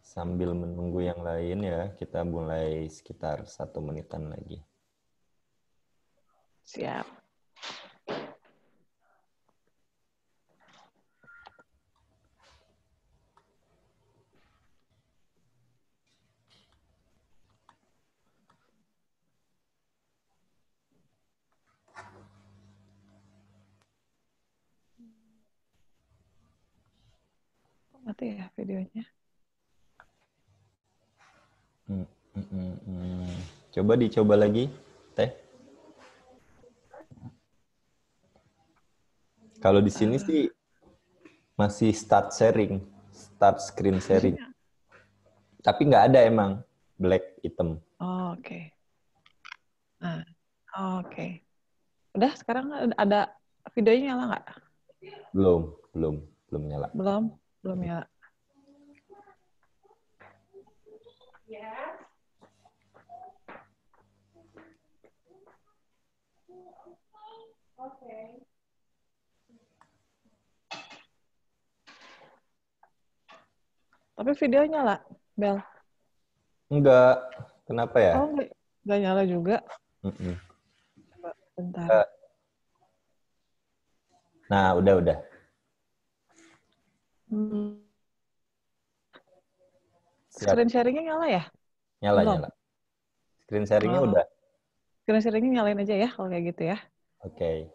Sambil menunggu yang lain ya, kita mulai sekitar 1 menitan lagi. Siap. Mati ya videonya. Coba dicoba lagi, Teh. Kalau di sini sih masih start screen sharing. Tapi nggak ada emang black item. Oh, oke. Nah, oke. Udah sekarang ada videonya nyala nggak? Belum nyala. Belum nyala. Oke. Tapi video nyala, Bel? Enggak. Kenapa ya? Oh, nggak nyala juga. Coba bentar. Nah, udah. Screen sharing-nya nyala ya? Nyala. Screen sharing-nya udah. Screen sharing-nya nyalain aja ya kalau kayak gitu ya. Oke.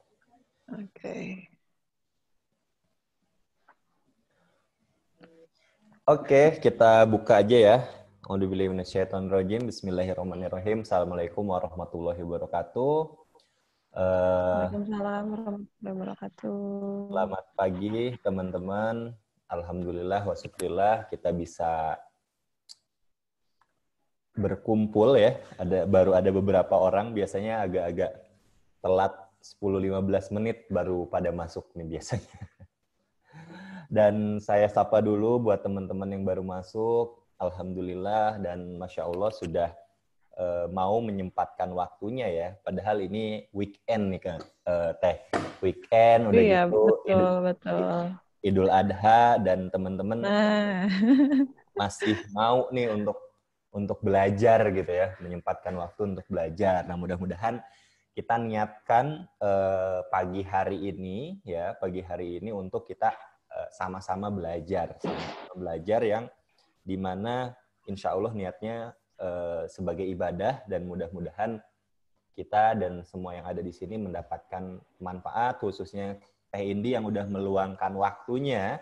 Oke, kita buka aja ya. A'udzubillahi minasyaitonirrajim. Bismillahirrahmanirrahim. Assalamualaikum warahmatullahi wabarakatuh. Waalaikumsalam warahmatullahi wabarakatuh. Selamat pagi teman-teman. Alhamdulillah wa syukurillah kita bisa berkumpul ya. Baru ada beberapa orang, biasanya agak-agak telat 10-15 menit baru pada masuk nih biasanya. Dan saya sapa dulu buat teman-teman yang baru masuk. Alhamdulillah dan Masya Allah sudah mau menyempatkan waktunya ya. Padahal ini weekend nih kan, Teh. Weekend udah Iya, gitu. betul. Idul Adha dan teman-teman Nah. masih mau nih untuk belajar gitu ya. Menyempatkan waktu untuk belajar. Nah mudah-mudahan kita niatkan pagi hari ini untuk kita sama-sama belajar yang dimana insya Allah niatnya sebagai ibadah dan mudah-mudahan kita dan semua yang ada di sini mendapatkan manfaat, khususnya Teh Indi yang udah meluangkan waktunya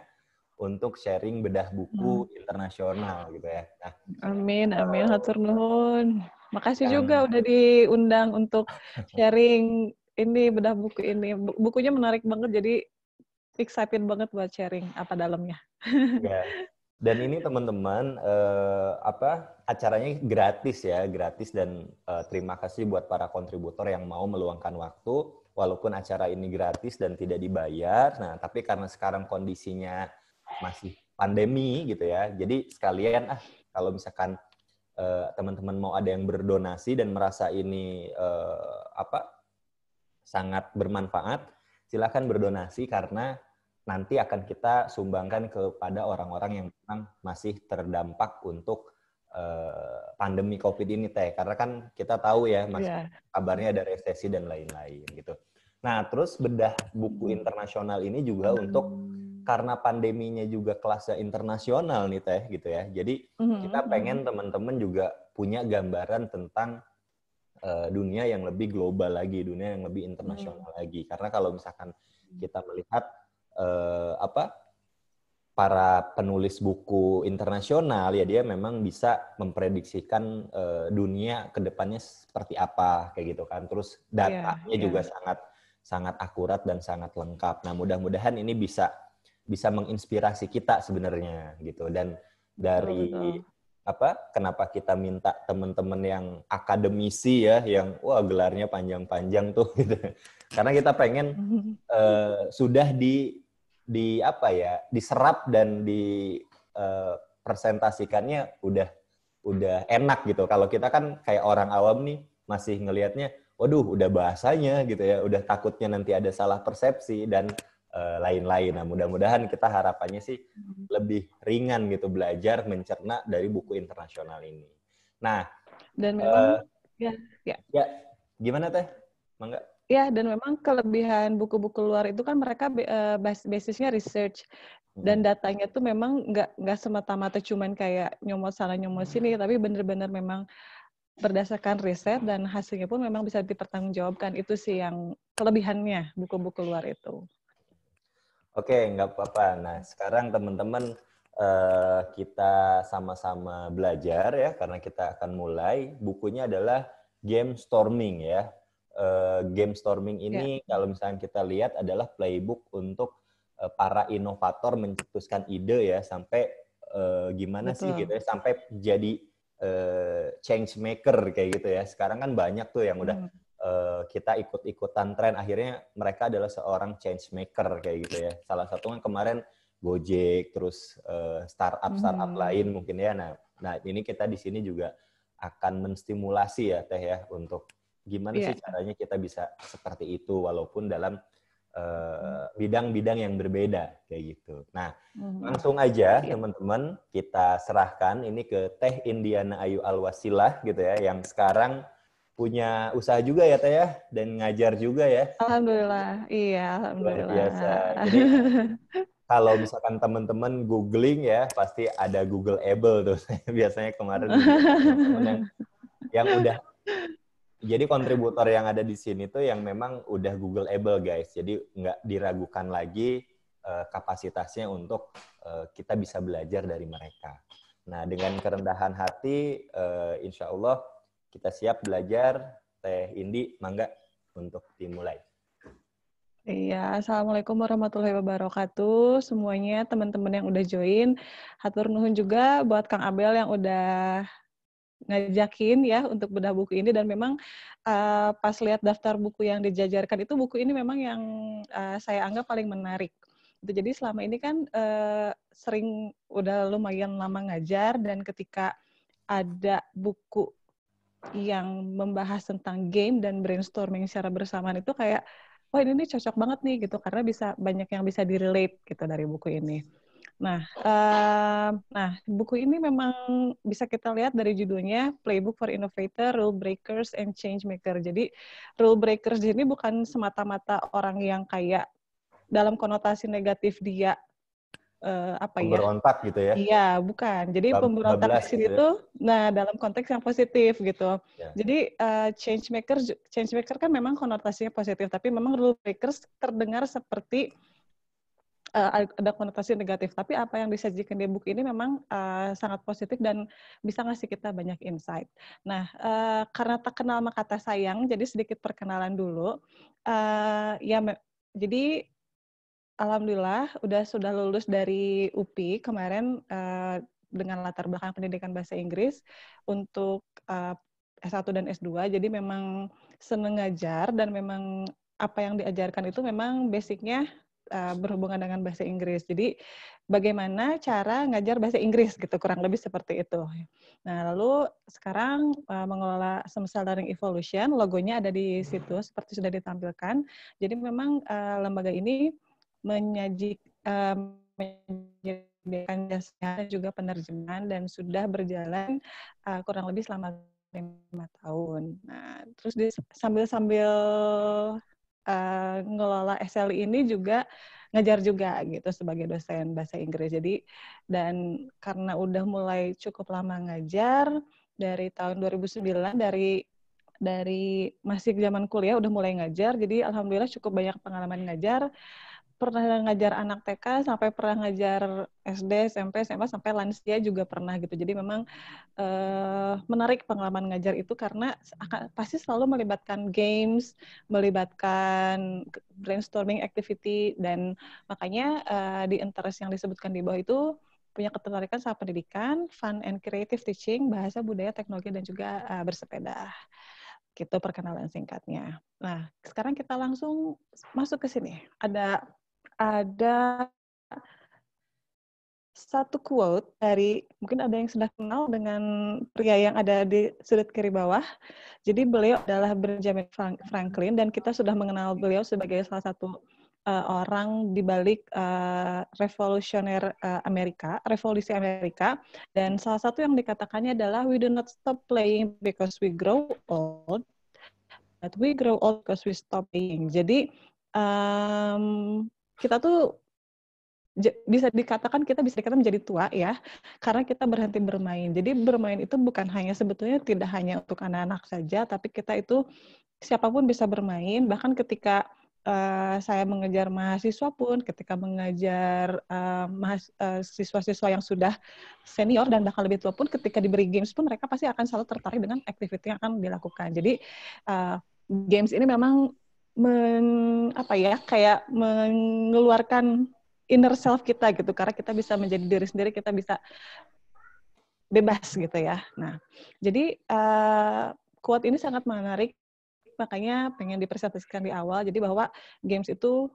untuk sharing bedah buku internasional gitu ya. Nah, Amin, hatur nuhun. Makasih juga udah diundang untuk sharing ini bedah buku ini. Bukunya menarik banget, jadi excited banget buat sharing apa dalamnya. Ya. Dan ini teman-teman acaranya gratis dan terima kasih buat para kontributor yang mau meluangkan waktu walaupun acara ini gratis dan tidak dibayar. Nah, tapi karena sekarang kondisinya masih pandemi gitu ya. Jadi sekalian kalau misalkan teman-teman mau ada yang berdonasi dan merasa ini sangat bermanfaat, silakan berdonasi karena nanti akan kita sumbangkan kepada orang-orang yang memang masih terdampak untuk pandemi COVID ini, Teh. Karena kan kita tahu ya, kabarnya ada resesi dan lain-lain gitu. Nah, terus bedah buku internasional ini juga karena pandeminya juga kelasnya internasional nih, Teh, gitu ya. Jadi kita pengen teman-teman juga punya gambaran tentang dunia yang lebih global lagi, dunia yang lebih internasional lagi. Karena kalau misalkan kita melihat para penulis buku internasional ya dia memang bisa memprediksikan dunia ke depannya seperti apa kayak gitu kan. Terus datanya juga sangat akurat dan sangat lengkap. Nah, mudah-mudahan ini bisa menginspirasi kita sebenarnya gitu. Dan dari kenapa kita minta teman-teman yang akademisi ya, yang gelarnya panjang-panjang tuh gitu. Karena kita pengen sudah diserap dan presentasikannya udah enak gitu. Kalau kita kan kayak orang awam nih masih ngelihatnya, waduh udah bahasanya gitu ya, udah takutnya nanti ada salah persepsi dan lain-lain. Nah mudah-mudahan kita harapannya sih lebih ringan gitu belajar mencerna dari buku internasional ini. Nah, dan memang ya gimana Teh? Mangga. Ya, dan memang kelebihan buku-buku luar itu kan mereka basisnya research dan datanya tuh memang nggak semata-mata cuman kayak nyomot sana nyomot sini, tapi benar-benar memang berdasarkan riset dan hasilnya pun memang bisa dipertanggungjawabkan. Itu sih yang kelebihannya buku-buku luar itu. Oke, nggak apa-apa. Nah, sekarang teman-teman kita sama-sama belajar ya, karena kita akan mulai. Bukunya adalah Game Storming ya. Game Storming ini kalau misalnya kita lihat adalah playbook untuk para inovator mencetuskan ide ya, sampai gimana sih gitu ya, sampai jadi change maker kayak gitu ya. Sekarang kan banyak tuh yang udah kita ikut-ikutan tren, akhirnya mereka adalah seorang change maker kayak gitu ya. Salah satu kan kemarin Gojek, terus startup lain mungkin ya. Nah ini kita di sini juga akan menstimulasi ya Teh ya, untuk gimana sih caranya kita bisa seperti itu walaupun dalam bidang-bidang yang berbeda kayak gitu. Nah langsung aja teman-teman kita serahkan ini ke Teh Indiana Ayu Alwasilah gitu ya, yang sekarang punya usaha juga ya Teh ya, dan ngajar juga ya. Alhamdulillah, iya alhamdulillah. Luar biasa. Jadi kalau misalkan teman-teman googling ya, pasti ada Googleable tuh. Biasanya kemarin teman-teman yang udah jadi kontributor yang ada di sini tuh yang memang udah Googleable guys. Jadi nggak diragukan lagi kapasitasnya untuk kita bisa belajar dari mereka. Nah dengan kerendahan hati, insya Allah kita siap belajar. Teh Indi, mangga untuk dimulai. Iya, Assalamualaikum warahmatullahi wabarakatuh. Semuanya teman-teman yang udah join. Hatur nuhun juga buat Kang Abel yang udah ngajakin ya untuk bedah buku ini, dan memang pas lihat daftar buku yang dijajarkan itu, buku ini memang yang saya anggap paling menarik. Jadi selama ini kan sering udah lumayan lama ngajar, dan ketika ada buku yang membahas tentang game dan brainstorming secara bersamaan itu kayak, wah ini cocok banget nih gitu, karena bisa banyak yang bisa direlate gitu dari buku ini. Nah, buku ini memang bisa kita lihat dari judulnya Playbook for Innovator, Rule Breakers, and Change Maker. Jadi rule breakers ini bukan semata-mata orang yang kayak dalam konotasi negatif dia pemberontak gitu ya? Iya, bukan. Jadi pemberontak di sini gitu ya? tuh, nah dalam konteks yang positif gitu. Ya. Jadi change maker kan memang konotasinya positif, tapi memang rule breakers terdengar seperti ada konotasi negatif. Tapi apa yang disajikan di buku ini memang sangat positif dan bisa ngasih kita banyak insight. Nah, karena tak kenal maka tak sayang, jadi sedikit perkenalan dulu. Jadi alhamdulillah sudah lulus dari UPI kemarin dengan latar belakang pendidikan bahasa Inggris untuk S1 dan S2. Jadi memang seneng ngajar, dan memang apa yang diajarkan itu memang basicnya berhubungan dengan bahasa Inggris. Jadi bagaimana cara ngajar bahasa Inggris gitu, kurang lebih seperti itu. Nah, lalu sekarang mengelola Semesta Learning Evolution, logonya ada di situ seperti sudah ditampilkan. Jadi memang lembaga ini menyediakan jasa juga penerjemahan, dan sudah berjalan kurang lebih selama 5 tahun. Nah, terus sambil ngelola SLI ini juga ngajar juga gitu sebagai dosen bahasa Inggris. Jadi, dan karena udah mulai cukup lama ngajar dari tahun 2009, dari masih zaman kuliah udah mulai ngajar, jadi alhamdulillah cukup banyak pengalaman ngajar. Pernah ngajar anak TK, sampai pernah ngajar SD, SMP, SMA, sampai lansia juga pernah gitu. Jadi memang menarik pengalaman ngajar itu karena pasti selalu melibatkan games, melibatkan brainstorming activity, dan makanya di interest yang disebutkan di bawah itu punya ketertarikan sama pendidikan, fun and creative teaching, bahasa, budaya, teknologi, dan juga bersepeda. Gitu perkenalan singkatnya. Nah, sekarang kita langsung masuk ke sini. Ada satu quote dari, mungkin ada yang sudah kenal dengan pria yang ada di sudut kiri bawah. Jadi beliau adalah Benjamin Franklin, dan kita sudah mengenal beliau sebagai salah satu orang di balik revolusi Amerika, dan salah satu yang dikatakannya adalah we do not stop playing because we grow old, but we grow old because we stop playing. Jadi kita tuh bisa dikatakan menjadi tua ya, karena kita berhenti bermain. Jadi bermain itu bukan hanya sebetulnya tidak hanya untuk anak-anak saja, tapi kita itu siapapun bisa bermain. Bahkan ketika saya mengejar mahasiswa pun, ketika mengajar siswa-siswa yang sudah senior dan bahkan lebih tua pun, ketika diberi games pun mereka pasti akan selalu tertarik dengan activity yang akan dilakukan. Jadi games ini memang kayak mengeluarkan inner self kita gitu, karena kita bisa menjadi diri sendiri, kita bisa bebas gitu ya. Nah, jadi quote ini sangat menarik, makanya pengen dipresentasikan di awal. Jadi bahwa games itu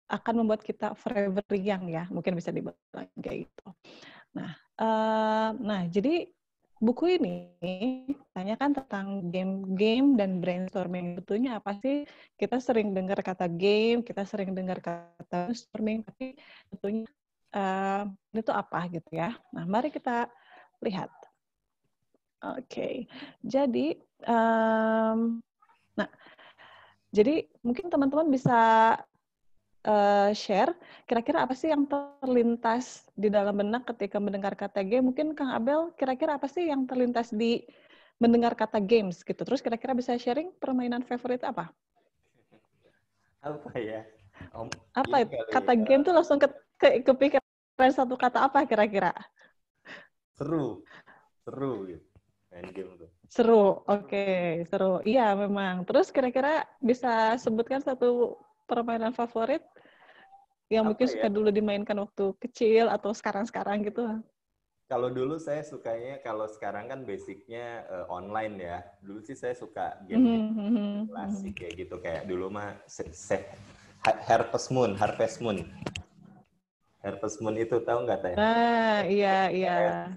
akan membuat kita forever young ya, mungkin bisa dibilang kayak gitu. Nah, jadi buku ini tanyakan tentang game dan brainstorming. Betulnya apa sih? Kita sering dengar kata game, kita sering dengar kata brainstorming, tapi betulnya itu apa gitu ya. Nah, mari kita lihat. Oke. Jadi, jadi mungkin teman-teman bisa share, kira-kira apa sih yang terlintas di dalam benak ketika mendengar kata game? Mungkin Kang Abel, kira-kira apa sih yang terlintas di mendengar kata games gitu? Terus kira-kira bisa sharing permainan favorit apa? Apa ya? Apa itu? Kata game tuh langsung kepikiran satu kata apa kira-kira? Seru gitu. Main game tuh. Seru, oke, seru. Iya memang. Terus kira-kira bisa sebutkan satu permainan favorit yang mungkin suka dulu dimainkan waktu kecil atau sekarang-sekarang gitu? Kalau dulu saya sukanya, kalau sekarang kan basicnya online ya. Dulu sih saya suka game klasik kayak gitu, kayak dulu mah Harvest Moon. Harvest Moon itu tahu nggak Teh? Nah, iya.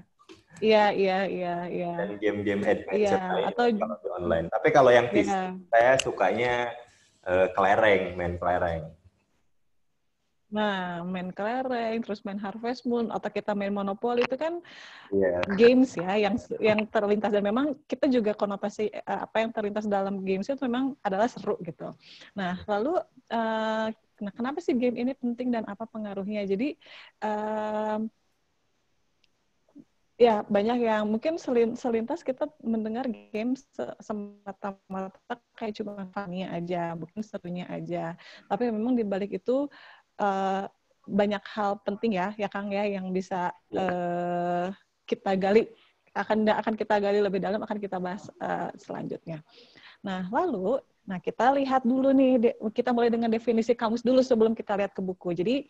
Dan game-game adventure Atau kalau di online. Tapi kalau yang PC, saya sukanya main kelereng. Nah, main kelereng, terus main Harvest Moon, atau kita main Monopoly itu kan games ya yang terlintas, dan memang kita juga konotasi apa yang terlintas dalam games itu memang adalah seru gitu. Nah, lalu nah kenapa sih game ini penting dan apa pengaruhnya? Jadi ya banyak yang mungkin selintas kita mendengar game semata-mata kayak cuma funnya aja, mungkin serunya aja. Tapi memang di balik itu banyak hal penting ya Kang ya, yang bisa kita gali, akan kita gali lebih dalam, akan kita bahas selanjutnya. Nah, lalu kita lihat dulu nih, kita mulai dengan definisi kamus dulu sebelum kita lihat ke buku. Jadi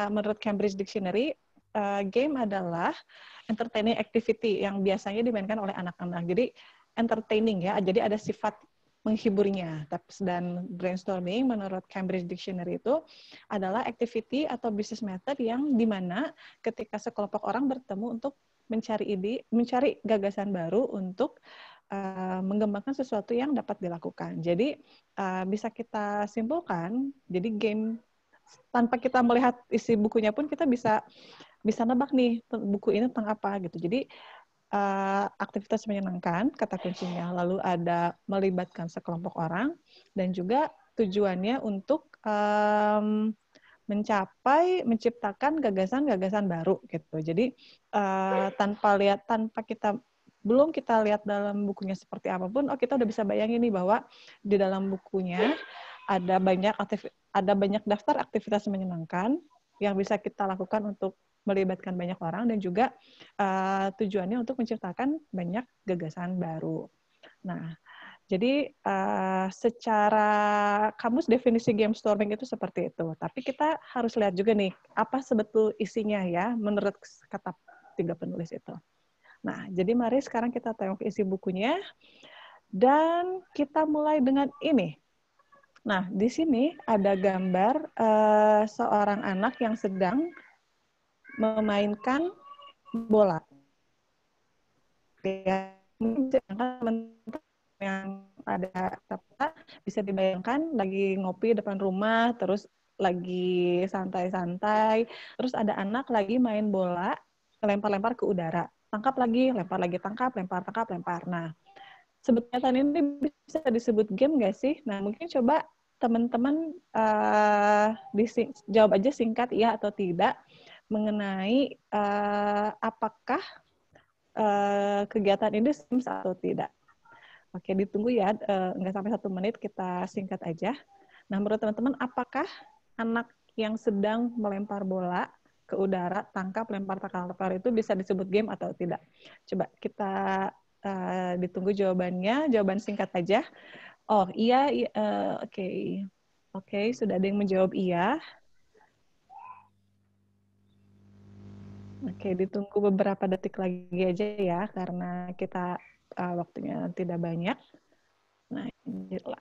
menurut Cambridge Dictionary, game adalah entertaining activity yang biasanya dimainkan oleh anak-anak. Jadi entertaining ya, jadi ada sifat menghiburnya. Dan brainstorming menurut Cambridge Dictionary itu adalah activity atau business method yang dimana ketika sekelompok orang bertemu untuk mencari ide, mencari gagasan baru untuk mengembangkan sesuatu yang dapat dilakukan. Jadi bisa kita simpulkan, jadi game tanpa kita melihat isi bukunya pun kita bisa nebak nih buku ini tentang apa gitu. Jadi aktivitas menyenangkan kata kuncinya, lalu ada melibatkan sekelompok orang, dan juga tujuannya untuk menciptakan gagasan-gagasan baru gitu. Jadi belum kita lihat dalam bukunya seperti apapun, kita udah bisa bayangin nih bahwa di dalam bukunya ada banyak daftar aktivitas menyenangkan yang bisa kita lakukan untuk melibatkan banyak orang, dan juga tujuannya untuk menciptakan banyak gagasan baru. Nah, jadi secara kamus definisi game storming itu seperti itu. Tapi kita harus lihat juga nih, apa sebetul isinya ya menurut kata tiga penulis itu. Nah, jadi mari sekarang kita tengok isi bukunya, dan kita mulai dengan ini. Nah, di sini ada gambar seorang anak yang sedang memainkan bola. yang ada apa, bisa dibayangkan lagi ngopi depan rumah, terus lagi santai-santai, terus ada anak lagi main bola, lempar-lempar ke udara, tangkap lagi, tangkap, lempar. Nah, sebetulnya ini bisa disebut game nggak sih? Nah, mungkin coba teman-teman jawab aja singkat iya atau tidak mengenai apakah kegiatan ini games atau tidak. Oke, ditunggu ya, nggak sampai 1 menit, kita singkat aja. Nah, menurut teman-teman, apakah anak yang sedang melempar bola ke udara, tangkap, lempar itu bisa disebut game atau tidak? Coba kita ditunggu jawabannya, jawaban singkat aja. Oh, iya, oke. Oke, sudah ada yang menjawab iya. Oke, ditunggu beberapa detik lagi aja ya, karena kita waktunya tidak banyak. Nah,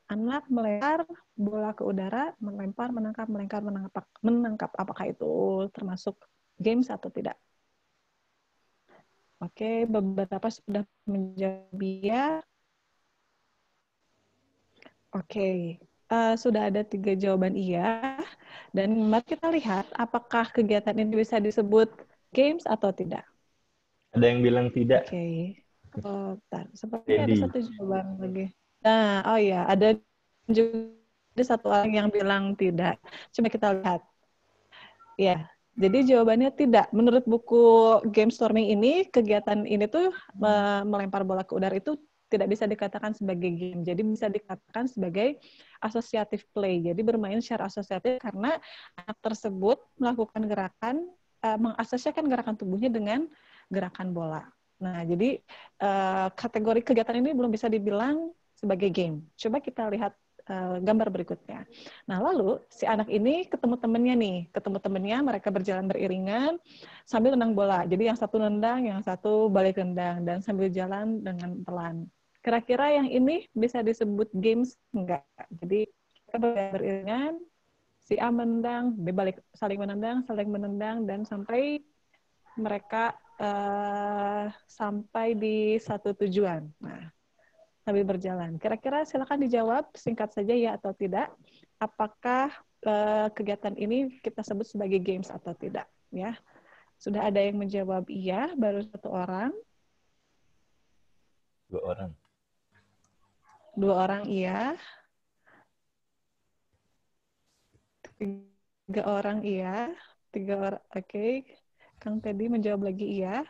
anak melempar bola ke udara, menangkap. Apakah itu termasuk games atau tidak? Oke, beberapa sudah menjawab iya. Oke, sudah ada 3 jawaban iya. Dan mari kita lihat apakah kegiatan ini bisa disebut games atau tidak. Ada yang bilang tidak. Oke. Bentar. Sepertinya ada Jadi. 1 jawaban lagi. Nah, oh ya, ada juga 1 orang yang bilang tidak. Coba kita lihat. Ya, jadi jawabannya tidak. Menurut buku Game Storming ini, kegiatan ini tuh melempar bola ke udara itu tidak bisa dikatakan sebagai game. Jadi bisa dikatakan sebagai associative play. Jadi bermain secara asosiatif karena anak tersebut melakukan gerakan, mengasosiasikan gerakan tubuhnya dengan gerakan bola. Nah, jadi kategori kegiatan ini belum bisa dibilang sebagai game. Coba kita lihat gambar berikutnya. Nah, lalu si anak ini ketemu temennya, mereka berjalan beriringan sambil nendang bola. Jadi yang satu nendang, yang satu balik nendang, dan sambil jalan dengan pelan. Kira-kira yang ini bisa disebut games enggak? Jadi kita beriringan, si A menendang, B balik, saling menendang, dan sampai mereka sampai di satu tujuan. Nah, sambil berjalan. Kira-kira silakan dijawab singkat saja ya atau tidak. Apakah kegiatan ini kita sebut sebagai games atau tidak? Ya, sudah ada yang menjawab iya, baru 1 orang. 2 orang. 2 orang iya. 3 orang iya. 3 orang, oke. Kang Teddy menjawab lagi iya.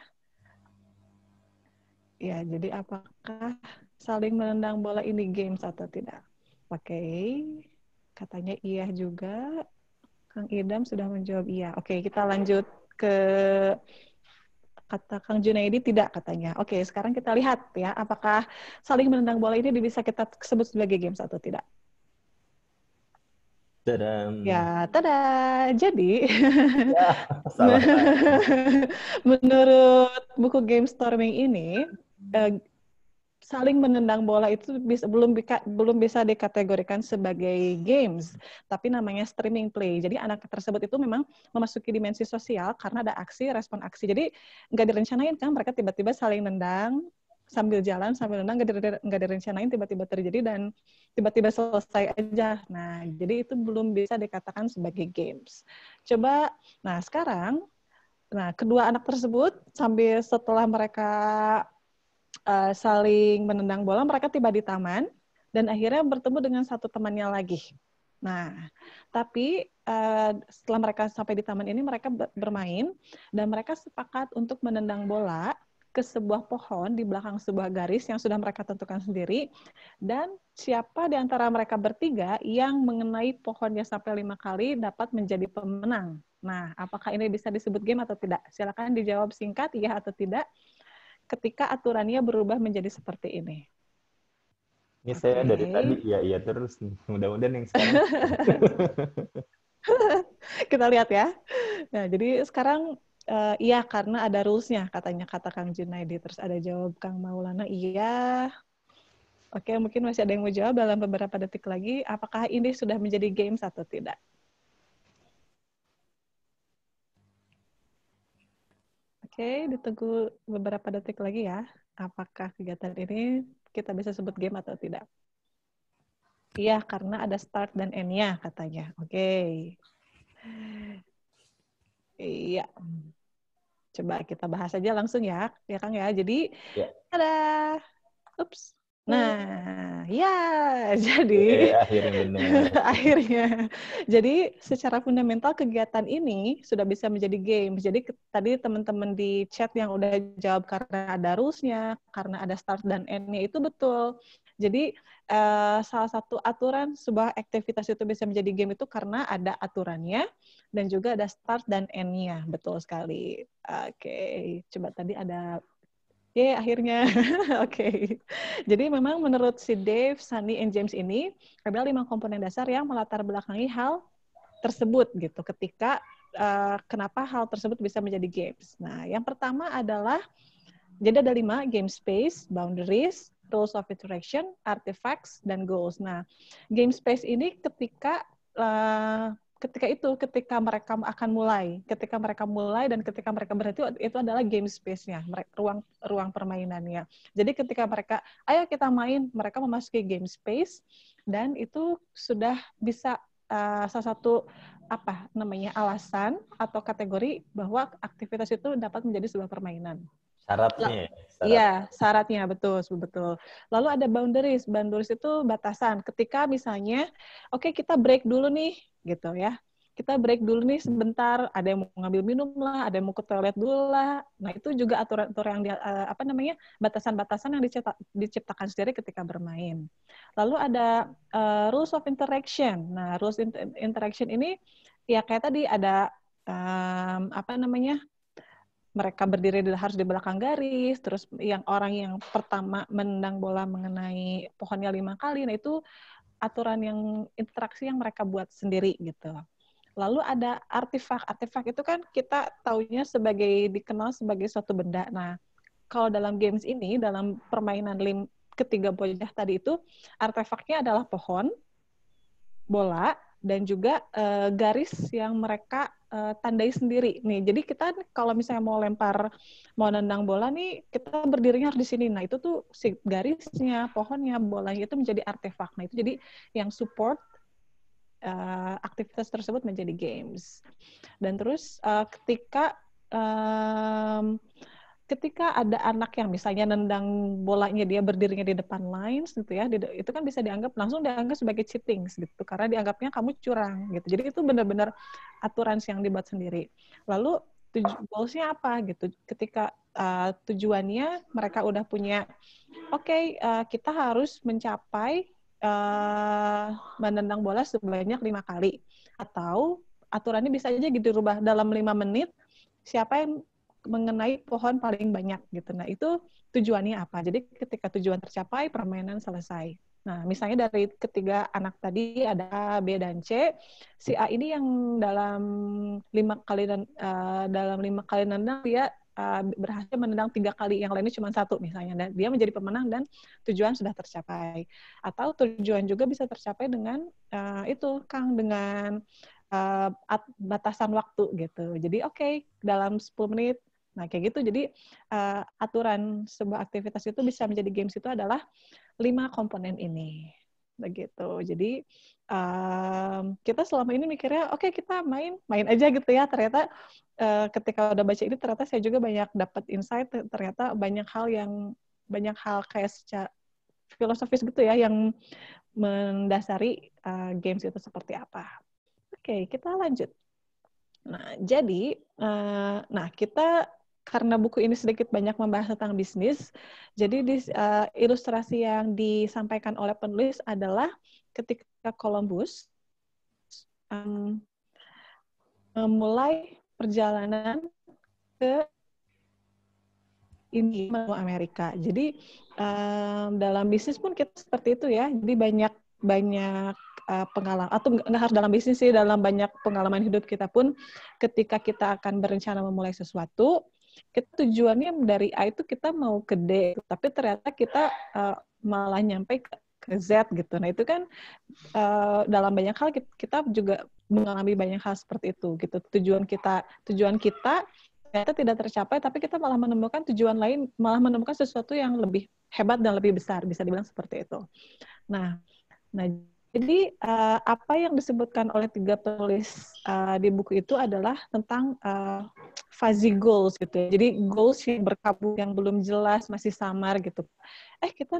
Ya, jadi apakah saling menendang bola ini games atau tidak? Oke, katanya iya juga. Kang Idam sudah menjawab iya. Oke, kita lanjut ke kata Kang Junaidi tidak katanya. Oke, sekarang kita lihat ya, apakah saling menendang bola ini bisa kita sebut sebagai games atau tidak. Tadam. Ya, tada. Jadi, Ya, salah. menurut buku Game Storming ini, saling menendang bola itu belum bisa dikategorikan sebagai games, tapi namanya streaming play. Jadi anak tersebut itu memang memasuki dimensi sosial karena ada aksi, respon aksi. Jadi nggak direncanain kan, mereka tiba-tiba saling nendang, sambil jalan, sambil nendang, nggak direncanain, tiba-tiba terjadi dan tiba-tiba selesai aja. Nah, jadi itu belum bisa dikatakan sebagai games. Coba, nah sekarang, kedua anak tersebut setelah mereka saling menendang bola, mereka tiba di taman dan akhirnya bertemu dengan satu temannya lagi. Nah, tapi setelah mereka sampai di taman ini, mereka bermain dan mereka sepakat untuk menendang bola ke sebuah pohon di belakang sebuah garis yang sudah mereka tentukan sendiri. Dan siapa di antara mereka bertiga yang mengenai pohonnya sampai 5 kali dapat menjadi pemenang. Nah, apakah ini bisa disebut game atau tidak? Silakan dijawab singkat, iya atau tidak, ketika aturannya berubah menjadi seperti ini. Ini saya dari tadi iya terus. Mudah-mudahan yang sekarang. Kita lihat ya. Nah, jadi sekarang iya karena ada rules-nya katanya, kata Kang Junaidi. Terus ada jawab Kang Maulana iya. Oke, mungkin masih ada yang mau jawab dalam beberapa detik lagi. Apakah ini sudah menjadi games atau tidak? Oke, ditunggu beberapa detik lagi ya. Apakah kegiatan ini kita bisa sebut game atau tidak? Iya, karena ada start dan end-nya katanya. Oke. Iya. Coba kita bahas aja langsung ya Kang ya. Jadi, Ya. ada. Ups. Nah, ya, jadi Akhirnya benar. akhirnya. Jadi secara fundamental kegiatan ini sudah bisa menjadi game. Jadi tadi teman-teman di chat yang udah jawab karena ada rules-nya, karena ada start dan end-nya itu betul. Jadi salah satu aturan sebuah aktivitas itu bisa menjadi game itu karena ada aturannya dan juga ada start dan end-nya. Betul sekali. Oke, coba tadi ada akhirnya. Oke. Jadi memang menurut si Dave, Sunny, and James ini ada 5 komponen dasar yang melatar belakangi hal tersebut gitu. Ketika kenapa hal tersebut bisa menjadi games. Nah, yang pertama adalah jadi ada 5, game space, boundaries, rules of interaction, artifacts, dan goals. Nah, game space ini ketika mereka akan mulai, ketika mereka mulai dan ketika mereka berhenti itu adalah game space-nya, ruang permainannya. Jadi ketika mereka, ayo kita main, mereka memasuki game space dan itu sudah bisa salah satu alasan atau kategori bahwa aktivitas itu dapat menjadi sebuah permainan. Syaratnya ya? Iya, syaratnya betul. Lalu ada boundaries. Boundaries itu batasan. Ketika misalnya, oke, kita break dulu nih, gitu ya. Kita break dulu nih sebentar. Ada yang mau ngambil minum lah, ada yang mau ke toilet dulu lah. Nah, itu juga aturan-aturan yang batasan-batasan yang diciptakan sendiri ketika bermain. Lalu ada rules of interaction. Nah, rules interaction ini ya kayak tadi ada mereka berdiri harus di belakang garis, terus orang yang pertama menendang bola mengenai pohonnya 5 kali, nah itu aturan yang interaksi yang mereka buat sendiri gitu. Lalu ada artefak. Artefak itu kan kita taunya dikenal sebagai suatu benda. Nah, kalau dalam games ini, dalam permainan ketiga bocah tadi itu, artefaknya adalah pohon, bola, dan juga garis yang mereka tandai sendiri. Nih, jadi kita kalau misalnya mau nendang bola nih, kita berdirinya harus di sini. Nah, itu tuh si garisnya, pohonnya, bolanya itu menjadi artefak. Nah, itu jadi yang support aktivitas tersebut menjadi games. Dan terus ketika ada anak yang misalnya nendang bolanya dia berdirinya di depan lines gitu ya, itu kan bisa langsung dianggap sebagai cheating gitu karena dianggapnya kamu curang gitu. Jadi itu benar-benar aturan yang dibuat sendiri. Lalu goals-nya apa gitu? Ketika tujuannya mereka udah punya kita harus mencapai menendang bola sebanyak 5 kali atau aturannya bisa aja gitu dirubah dalam 5 menit siapa yang mengenai pohon paling banyak gitu. Nah, itu tujuannya apa? Jadi ketika tujuan tercapai, permainan selesai. Nah, misalnya dari ketiga anak tadi ada A, B, dan C. Si A ini yang dalam 5 kali nendang dia berhasil menendang 3 kali, yang lainnya cuma 1 misalnya. Dan dia menjadi pemenang dan tujuan sudah tercapai. Atau tujuan juga bisa tercapai dengan dengan batasan waktu gitu. Jadi dalam 10 menit. Nah, kayak gitu. Jadi aturan sebuah aktivitas itu bisa menjadi games itu adalah 5 komponen ini. Begitu. Jadi kita selama ini mikirnya kita main aja gitu ya. Ternyata ketika udah baca ini ternyata saya juga banyak dapat insight, ternyata banyak hal kayak secara filosofis gitu ya yang mendasari games itu seperti apa. Oke, kita lanjut. Nah, jadi kita karena buku ini sedikit banyak membahas tentang bisnis, jadi ilustrasi yang disampaikan oleh penulis adalah ketika Columbus memulai perjalanan ke Amerika. Jadi dalam bisnis pun kita seperti itu ya. Jadi banyak pengalaman, atau nggak harus dalam bisnis sih, dalam banyak pengalaman hidup kita pun ketika kita akan berencana memulai sesuatu, kita tujuannya dari A itu kita mau ke D, tapi ternyata kita malah nyampe ke Z gitu. Nah itu kan dalam banyak hal kita juga mengalami banyak hal seperti itu gitu. Tujuan kita ternyata tidak tercapai, tapi kita malah menemukan tujuan lain, malah menemukan sesuatu yang lebih hebat dan lebih besar, bisa dibilang seperti itu. Nah, jadi apa yang disebutkan oleh 3 penulis di buku itu adalah tentang fuzzy goals gitu ya. Jadi goals yang berkabut, yang belum jelas, masih samar gitu. Kita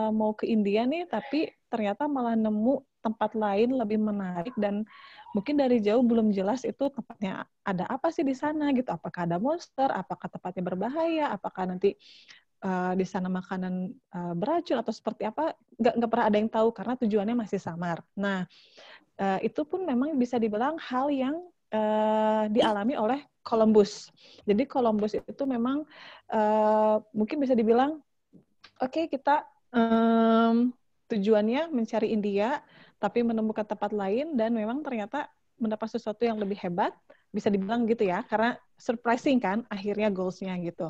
mau ke India nih, tapi ternyata malah nemu tempat lain lebih menarik dan mungkin dari jauh belum jelas itu tempatnya ada apa sih di sana gitu. Apakah ada monster, apakah tempatnya berbahaya, apakah nanti di sana makanan beracun atau seperti apa, nggak pernah ada yang tahu karena tujuannya masih samar. Nah, itu pun memang bisa dibilang hal yang dialami oleh Columbus. Jadi Columbus itu memang mungkin bisa dibilang, oke, kita tujuannya mencari India, tapi menemukan tempat lain dan memang ternyata mendapat sesuatu yang lebih hebat, bisa dibilang gitu ya, karena surprising kan akhirnya goals-nya gitu.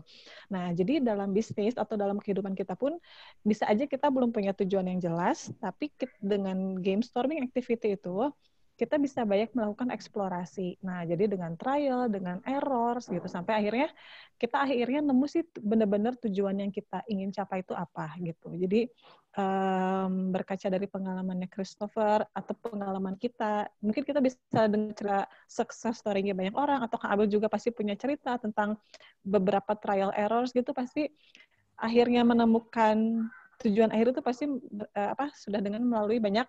Nah, jadi dalam bisnis atau dalam kehidupan kita pun bisa aja kita belum punya tujuan yang jelas, tapi dengan game storming activity itu kita bisa banyak melakukan eksplorasi. Nah, jadi dengan trial, dengan error gitu sampai akhirnya kita nemu sih benar-benar tujuan yang kita ingin capai itu apa gitu. Jadi berkaca dari pengalamannya Christopher atau pengalaman kita, mungkin kita bisa dengar cerita success story-nya banyak orang, atau Kak Abel juga pasti punya cerita tentang beberapa trial errors gitu, pasti akhirnya menemukan tujuan akhir itu pasti sudah dengan melalui banyak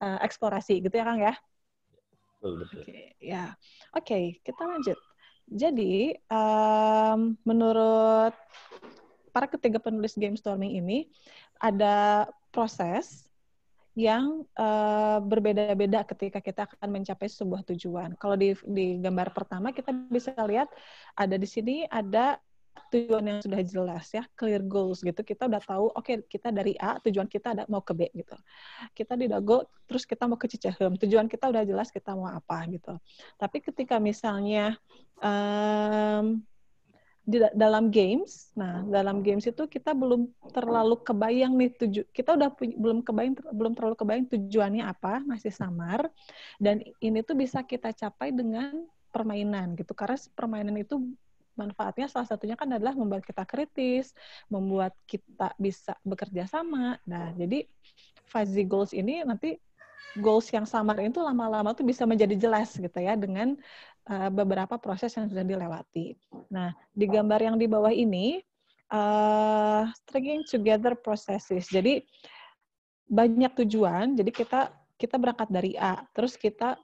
eksplorasi gitu ya Kang ya. Oke, ya. Oke, kita lanjut. Jadi menurut para ketiga penulis game storming ini ada proses yang berbeda-beda ketika kita akan mencapai sebuah tujuan. Kalau di gambar pertama kita bisa lihat ada di sini ada tujuan yang sudah jelas ya, clear goals gitu. Kita udah tahu, oke, kita dari A, tujuan kita ada mau ke B gitu. Kita di Dago, terus kita mau ke Cicahem. Tujuan kita udah jelas kita mau apa gitu. Tapi ketika misalnya di dalam games, nah dalam games itu kita belum terlalu kebayang nih kita udah belum terlalu kebayang tujuannya apa, masih samar, dan ini tuh bisa kita capai dengan permainan gitu, karena permainan itu manfaatnya salah satunya kan adalah membuat kita kritis, membuat kita bisa bekerja sama. Nah jadi fuzzy goals ini nanti goals yang samar itu lama-lama tuh bisa menjadi jelas gitu ya dengan beberapa proses yang sudah dilewati. Nah, di gambar yang di bawah ini stringing together processes. Jadi banyak tujuan, jadi kita berangkat dari A, terus kita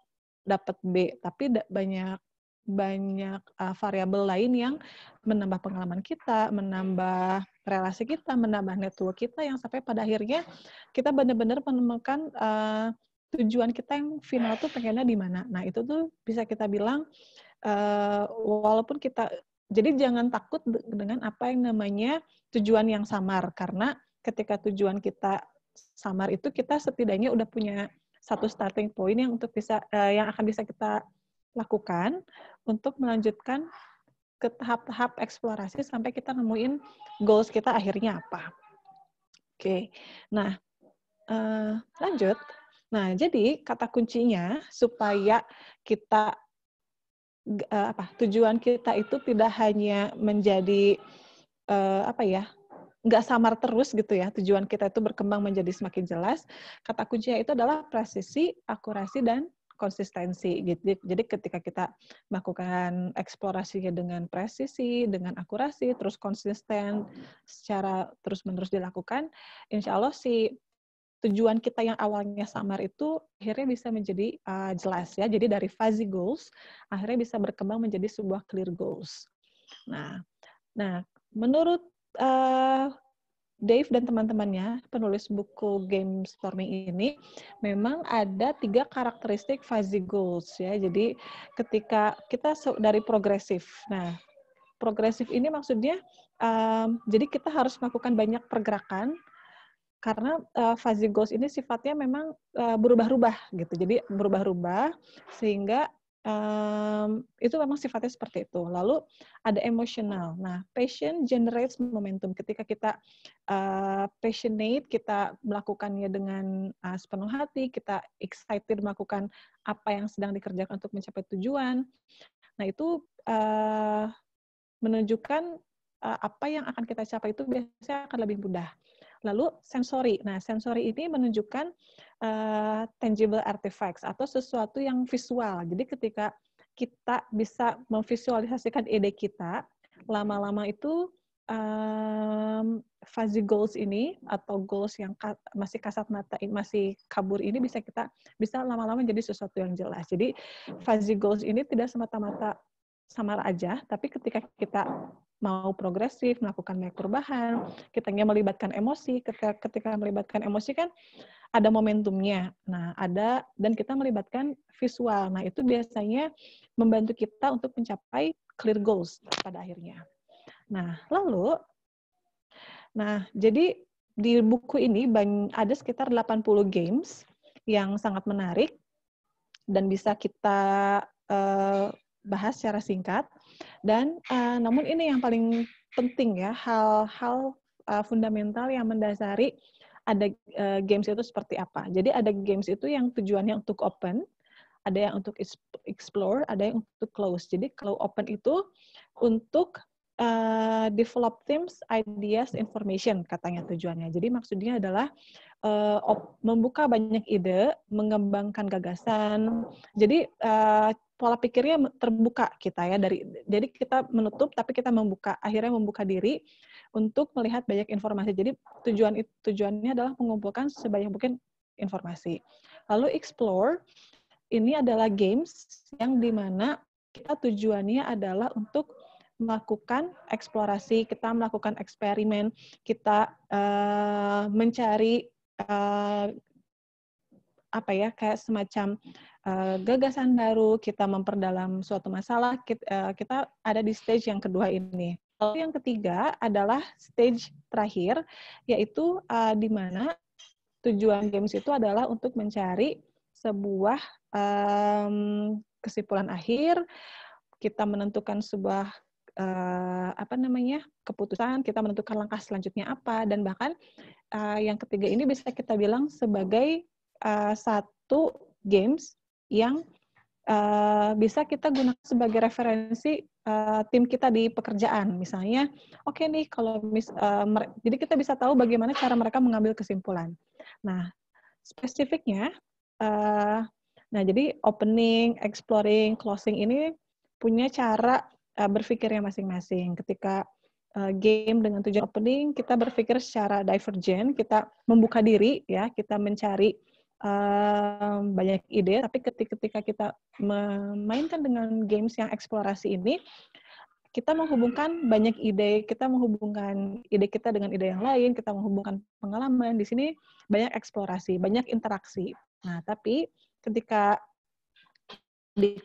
dapat B, tapi banyak variabel lain yang menambah pengalaman kita, menambah relasi kita, menambah network kita yang sampai pada akhirnya kita benar-benar menemukan tujuan kita yang final tuh pengennya di mana. Nah, itu tuh bisa kita bilang walaupun kita, jadi jangan takut dengan apa yang namanya tujuan yang samar, karena ketika tujuan kita samar itu kita setidaknya udah punya satu starting point yang untuk bisa yang akan bisa kita lakukan untuk melanjutkan ke tahap-tahap eksplorasi sampai kita nemuin goals kita akhirnya apa. Oke, nah lanjut. Nah, jadi kata kuncinya supaya kita tujuan kita itu tidak hanya menjadi nggak samar terus gitu ya. Tujuan kita itu berkembang menjadi semakin jelas. Kata kuncinya itu adalah presisi, akurasi, dan konsistensi gitu. Jadi ketika kita melakukan eksplorasinya dengan presisi, dengan akurasi, terus konsisten secara terus-menerus dilakukan, insya Allah si tujuan kita yang awalnya samar itu akhirnya bisa menjadi jelas ya. Jadi dari fuzzy goals akhirnya bisa berkembang menjadi sebuah clear goals. Nah menurut Dave dan teman-temannya penulis buku Game Storming ini memang ada 3 karakteristik fuzzy goals ya. Jadi ketika kita dari progresif. Nah, progresif ini maksudnya jadi kita harus melakukan banyak pergerakan karena fuzzy goals ini sifatnya memang berubah-ubah gitu. Jadi berubah-ubah sehingga itu memang sifatnya seperti itu. Lalu ada emosional. Nah, passion generates momentum. Ketika kita passionate, kita melakukannya dengan sepenuh hati, kita excited melakukan apa yang sedang dikerjakan untuk mencapai tujuan. Nah, itu menunjukkan apa yang akan kita capai itu biasanya akan lebih mudah. Lalu sensori. Nah, sensori ini menunjukkan tangible artifacts atau sesuatu yang visual. Jadi ketika kita bisa memvisualisasikan ide kita, lama-lama itu fuzzy goals ini atau goals yang masih kasat mata, masih kabur ini bisa lama-lama jadi sesuatu yang jelas. Jadi fuzzy goals ini tidak semata-mata samar aja, tapi ketika kita mau progresif, melakukan banyak perubahan, kita melibatkan emosi, ketika melibatkan emosi kan ada momentumnya. Nah, dan kita melibatkan visual. Nah, itu biasanya membantu kita untuk mencapai clear goals pada akhirnya. Jadi di buku ini ada sekitar 80 games yang sangat menarik dan bisa kita bahas secara singkat. Dan namun ini yang paling penting ya, hal-hal fundamental yang mendasari ada games itu seperti apa. Jadi ada games itu yang tujuannya untuk open, ada yang untuk explore, ada yang untuk close. Jadi kalau open itu untuk develop themes, ideas, information katanya tujuannya. Jadi maksudnya adalah membuka banyak ide, mengembangkan gagasan. Jadi pola pikirnya terbuka kita ya jadi kita menutup tapi kita akhirnya membuka diri untuk melihat banyak informasi. Jadi tujuannya adalah mengumpulkan sebanyak mungkin informasi. Lalu explore ini adalah games yang dimana kita tujuannya adalah untuk melakukan eksplorasi, kita melakukan eksperimen, kita mencari kayak semacam gagasan baru, kita memperdalam suatu masalah, kita ada di stage yang kedua ini. Lalu yang ketiga adalah stage terakhir, yaitu di mana tujuan games itu adalah untuk mencari sebuah kesimpulan akhir, kita menentukan sebuah keputusan, kita menentukan langkah selanjutnya apa, dan bahkan yang ketiga ini bisa kita bilang sebagai satu games yang bisa kita gunakan sebagai referensi tim kita di pekerjaan. Misalnya, oke nih, jadi kita bisa tahu bagaimana cara mereka mengambil kesimpulan. Nah, spesifiknya, jadi opening, exploring, closing ini punya cara berpikirnya masing-masing. Ketika game dengan tujuan opening, kita berpikir secara divergent, kita membuka diri, ya, kita mencari banyak ide, tapi ketika kita memainkan dengan games yang eksplorasi ini, kita menghubungkan banyak ide, kita menghubungkan ide kita dengan ide yang lain, kita menghubungkan pengalaman. Di sini banyak eksplorasi, banyak interaksi. Nah, tapi ketika di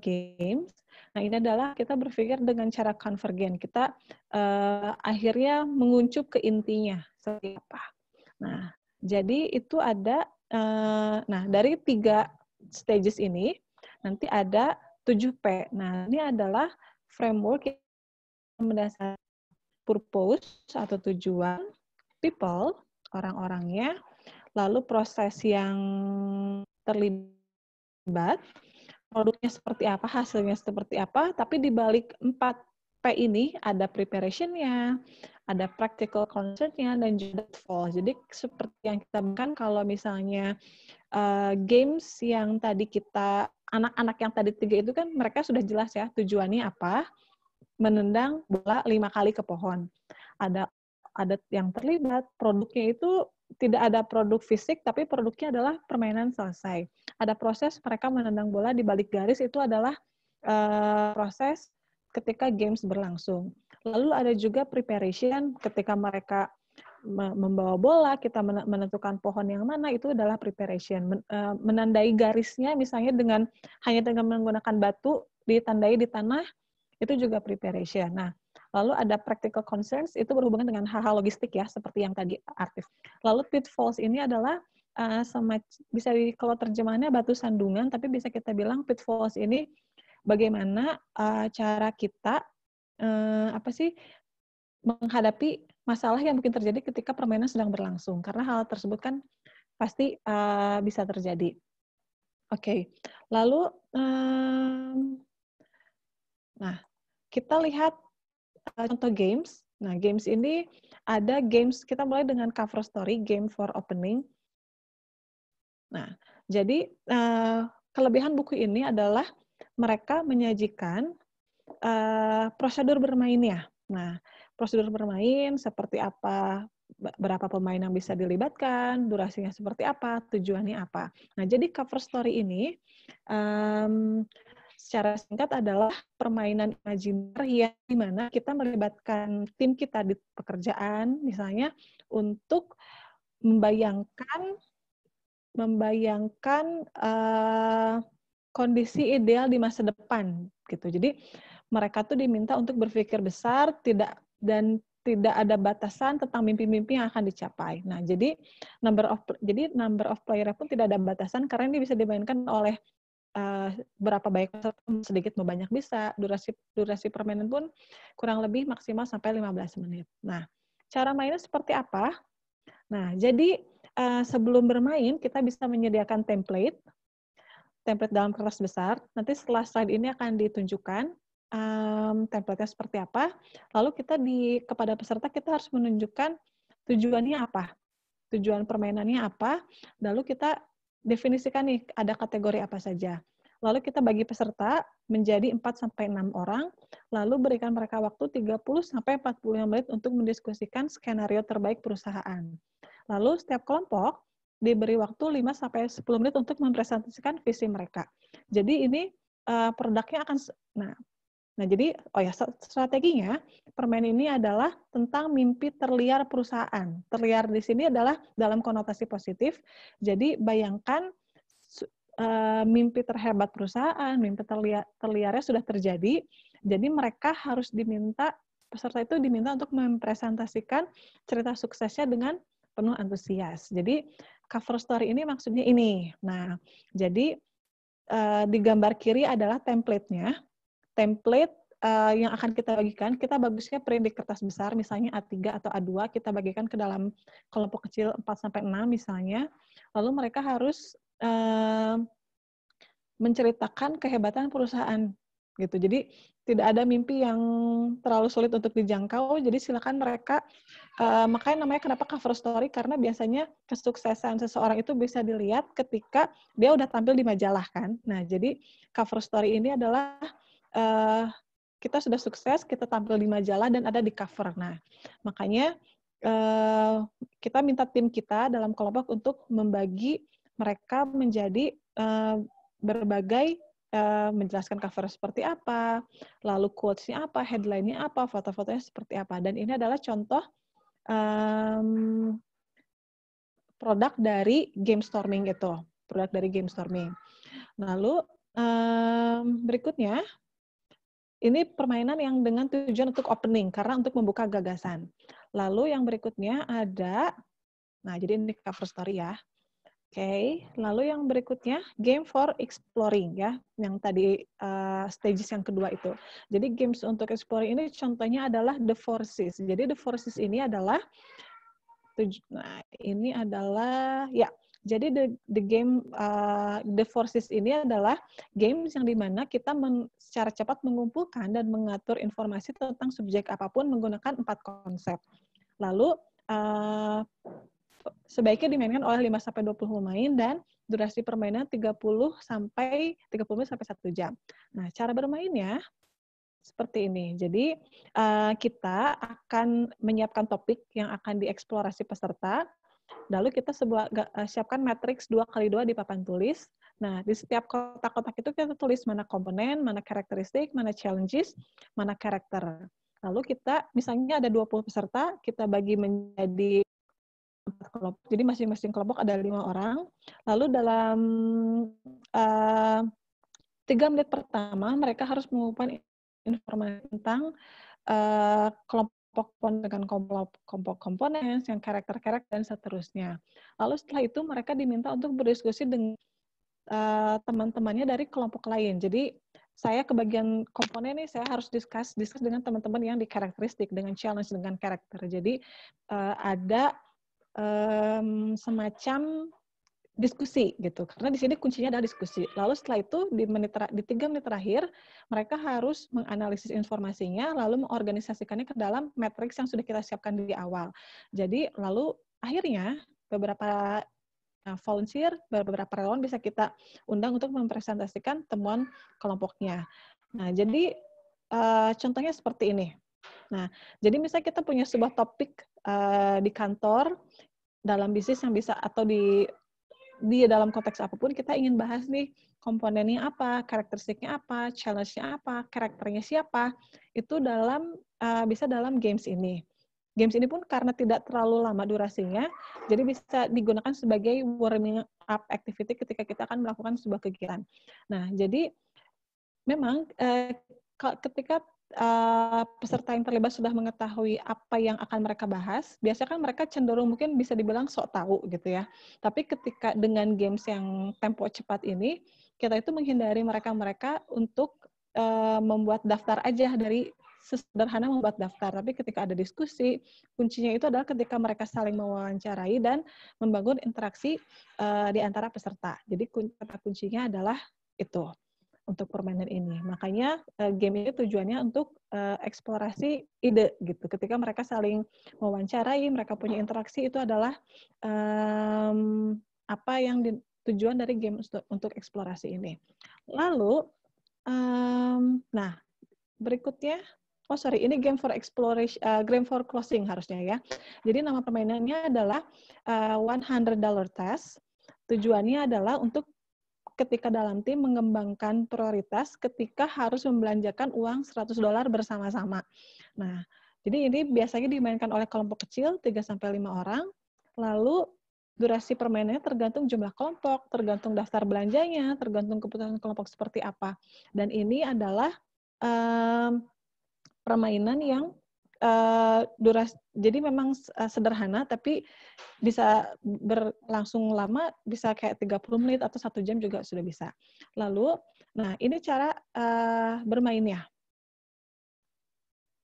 games, nah ini adalah kita berpikir dengan cara konvergen. Kita akhirnya menguncup ke intinya seperti apa. Nah, jadi itu ada, dari 3 stages ini, nanti ada 7P. Nah, ini adalah framework yang mendasari purpose atau tujuan, people, orang-orangnya, lalu proses yang terlibat, produknya seperti apa, hasilnya seperti apa, tapi di balik 4P ini ada preparation-nya, ada practical concern-nya, dan juga fall. Jadi seperti yang kita bilang, kalau misalnya games yang tadi anak-anak yang tadi 3 itu kan mereka sudah jelas ya tujuannya apa, menendang bola 5 kali ke pohon. Ada yang terlibat, produknya itu tidak ada produk fisik, tapi produknya adalah permainan selesai. Ada proses mereka menendang bola di balik garis, itu adalah proses ketika games berlangsung. Lalu ada juga preparation, ketika mereka membawa bola, kita menentukan pohon yang mana, itu adalah preparation. Menandai garisnya misalnya hanya dengan menggunakan batu, ditandai di tanah, itu juga preparation. Nah, lalu ada practical concerns, itu berhubungan dengan hal-hal logistik ya, seperti yang tadi Artif. Lalu pitfalls ini adalah kalau terjemahannya batu sandungan, tapi bisa kita bilang pitfalls ini bagaimana cara kita menghadapi masalah yang mungkin terjadi ketika permainan sedang berlangsung. Karena hal tersebut kan pasti bisa terjadi. Oke. Lalu, kita lihat contoh games. Nah, games ini ada games, kita mulai dengan cover story, game for opening. Nah, jadi kelebihan buku ini adalah mereka menyajikan prosedur bermainnya. Nah, prosedur bermain seperti apa, berapa pemain yang bisa dilibatkan, durasinya seperti apa, tujuannya apa. Nah, jadi cover story ini secara singkat adalah permainan imajiner yang dimana kita melibatkan tim kita di pekerjaan, misalnya untuk membayangkan kondisi ideal di masa depan gitu. Jadi mereka tuh diminta untuk berpikir besar, tidak ada batasan tentang mimpi-mimpi yang akan dicapai. Nah, jadi number of player pun tidak ada batasan karena ini bisa dimainkan oleh berapa banyak peserta, sedikit mau banyak bisa. Durasi permainan pun kurang lebih maksimal sampai 15 menit. Nah, cara mainnya seperti apa? Nah, jadi sebelum bermain kita bisa menyediakan template dalam kertas besar. Nanti setelah slide ini akan ditunjukkan template-nya seperti apa. Lalu kepada peserta kita harus menunjukkan tujuannya apa, tujuan permainannya apa. Lalu kita definisikan nih ada kategori apa saja. Lalu kita bagi peserta menjadi 4-6 orang, lalu berikan mereka waktu 30-45 menit untuk mendiskusikan skenario terbaik perusahaan. Lalu setiap kelompok diberi waktu 5-10 menit untuk mempresentasikan visi mereka. Jadi ini produknya akan jadi strateginya permainan ini adalah tentang mimpi terliar perusahaan. Terliar di sini adalah dalam konotasi positif. Jadi bayangkan mimpi terhebat perusahaan, mimpi terliarnya sudah terjadi. Jadi mereka harus peserta itu diminta untuk mempresentasikan cerita suksesnya dengan penuh antusias. Jadi cover story ini maksudnya ini. Nah, jadi di gambar kiri adalah template-nya. Template yang akan kita bagikan, kita bagusnya print di kertas besar, misalnya A3 atau A2, kita bagikan ke dalam kelompok kecil 4-6 misalnya. Lalu mereka harus menceritakan kehebatan perusahaan gitu. Jadi tidak ada mimpi yang terlalu sulit untuk dijangkau. Jadi silakan mereka, makanya namanya kenapa cover story, karena biasanya kesuksesan seseorang itu bisa dilihat ketika dia udah tampil di majalah kan. Nah, jadi cover story ini adalah kita sudah sukses, kita tampil di majalah dan ada di cover. Nah, makanya kita minta tim kita dalam kelompok untuk membagi mereka menjadi berbagai menjelaskan cover seperti apa, lalu quotes-nya apa, headline-nya apa, foto-fotonya seperti apa. Dan ini adalah contoh produk dari game storming itu. Produk dari game storming. Lalu berikutnya, ini permainan yang dengan tujuan untuk opening, karena untuk membuka gagasan. Lalu yang berikutnya ada, jadi ini cover story ya. Oke, lalu yang berikutnya game for exploring ya, yang tadi stages yang kedua itu. Jadi games untuk exploring ini contohnya adalah The Forces. Jadi The Forces ini adalah jadi the game The Forces ini adalah games yang dimana kita secara cepat mengumpulkan dan mengatur informasi tentang subjek apapun menggunakan 4 konsep. Lalu sebaiknya dimainkan oleh 5-20 pemain dan durasi permainan 30 sampai 1 jam. Nah, cara bermainnya seperti ini. Jadi, kita akan menyiapkan topik yang akan dieksplorasi peserta, lalu kita siapkan matriks 2x2 di papan tulis. Nah, di setiap kotak-kotak itu kita tulis mana komponen, mana karakteristik, mana challenges, mana karakter. Lalu kita, misalnya ada 20 peserta, kita bagi menjadi 4 kelompok. Jadi masing-masing kelompok ada 5 orang. Lalu dalam 3 menit pertama, mereka harus mengumpulkan informasi tentang kelompok dengan kelompok komponen, yang karakter-karakter, dan seterusnya. Lalu setelah itu mereka diminta untuk berdiskusi dengan teman-temannya dari kelompok lain. Jadi saya ke bagian komponen nih, saya harus discuss dengan teman-teman yang di karakteristik, dengan challenge, dengan karakter. Jadi ada semacam diskusi gitu, karena di sini kuncinya adalah diskusi. Lalu setelah itu di 3 menit terakhir mereka harus menganalisis informasinya lalu mengorganisasikannya ke dalam matriks yang sudah kita siapkan di awal. Jadi lalu akhirnya beberapa volunteer, beberapa relawan bisa kita undang untuk mempresentasikan temuan kelompoknya. Nah, jadi contohnya seperti ini. Nah, jadi misalnya kita punya sebuah topik di kantor, dalam bisnis yang bisa, atau di dalam konteks apapun kita ingin bahas nih, komponennya apa, karakteristiknya apa, challenge-nya apa, karakternya siapa, itu bisa dalam games ini. Games ini pun karena tidak terlalu lama durasinya, jadi bisa digunakan sebagai warming up activity ketika kita akan melakukan sebuah kegiatan. Nah, jadi memang ketika peserta yang terlibat sudah mengetahui apa yang akan mereka bahas, biasanya kan mereka cenderung mungkin bisa dibilang sok tahu gitu ya. Tapi ketika dengan games yang tempo cepat ini, kita itu menghindari mereka untuk membuat daftar aja, dari sesederhana membuat daftar. Tapi ketika ada diskusi, kuncinya itu adalah ketika mereka saling mewawancarai dan membangun interaksi di antara peserta. Jadi kata kuncinya adalah itu untuk permainan ini. Makanya game ini tujuannya untuk eksplorasi ide gitu. Ketika mereka saling mewawancarai, mereka punya interaksi, itu adalah apa yang tujuan dari game untuk eksplorasi ini. Lalu, nah berikutnya, ini game for exploration, game for closing harusnya ya. Jadi nama permainannya adalah $100 Task. Tujuannya adalah untuk ketika dalam tim mengembangkan prioritas ketika harus membelanjakan uang $100 bersama-sama. Nah, jadi ini biasanya dimainkan oleh kelompok kecil 3-5 orang. Lalu durasi permainannya tergantung jumlah kelompok, tergantung daftar belanjanya, tergantung keputusan kelompok seperti apa. Dan ini adalah permainan yang jadi memang sederhana, tapi bisa berlangsung lama, bisa kayak 30 menit atau 1 jam juga sudah bisa. Lalu, nah ini cara bermainnya.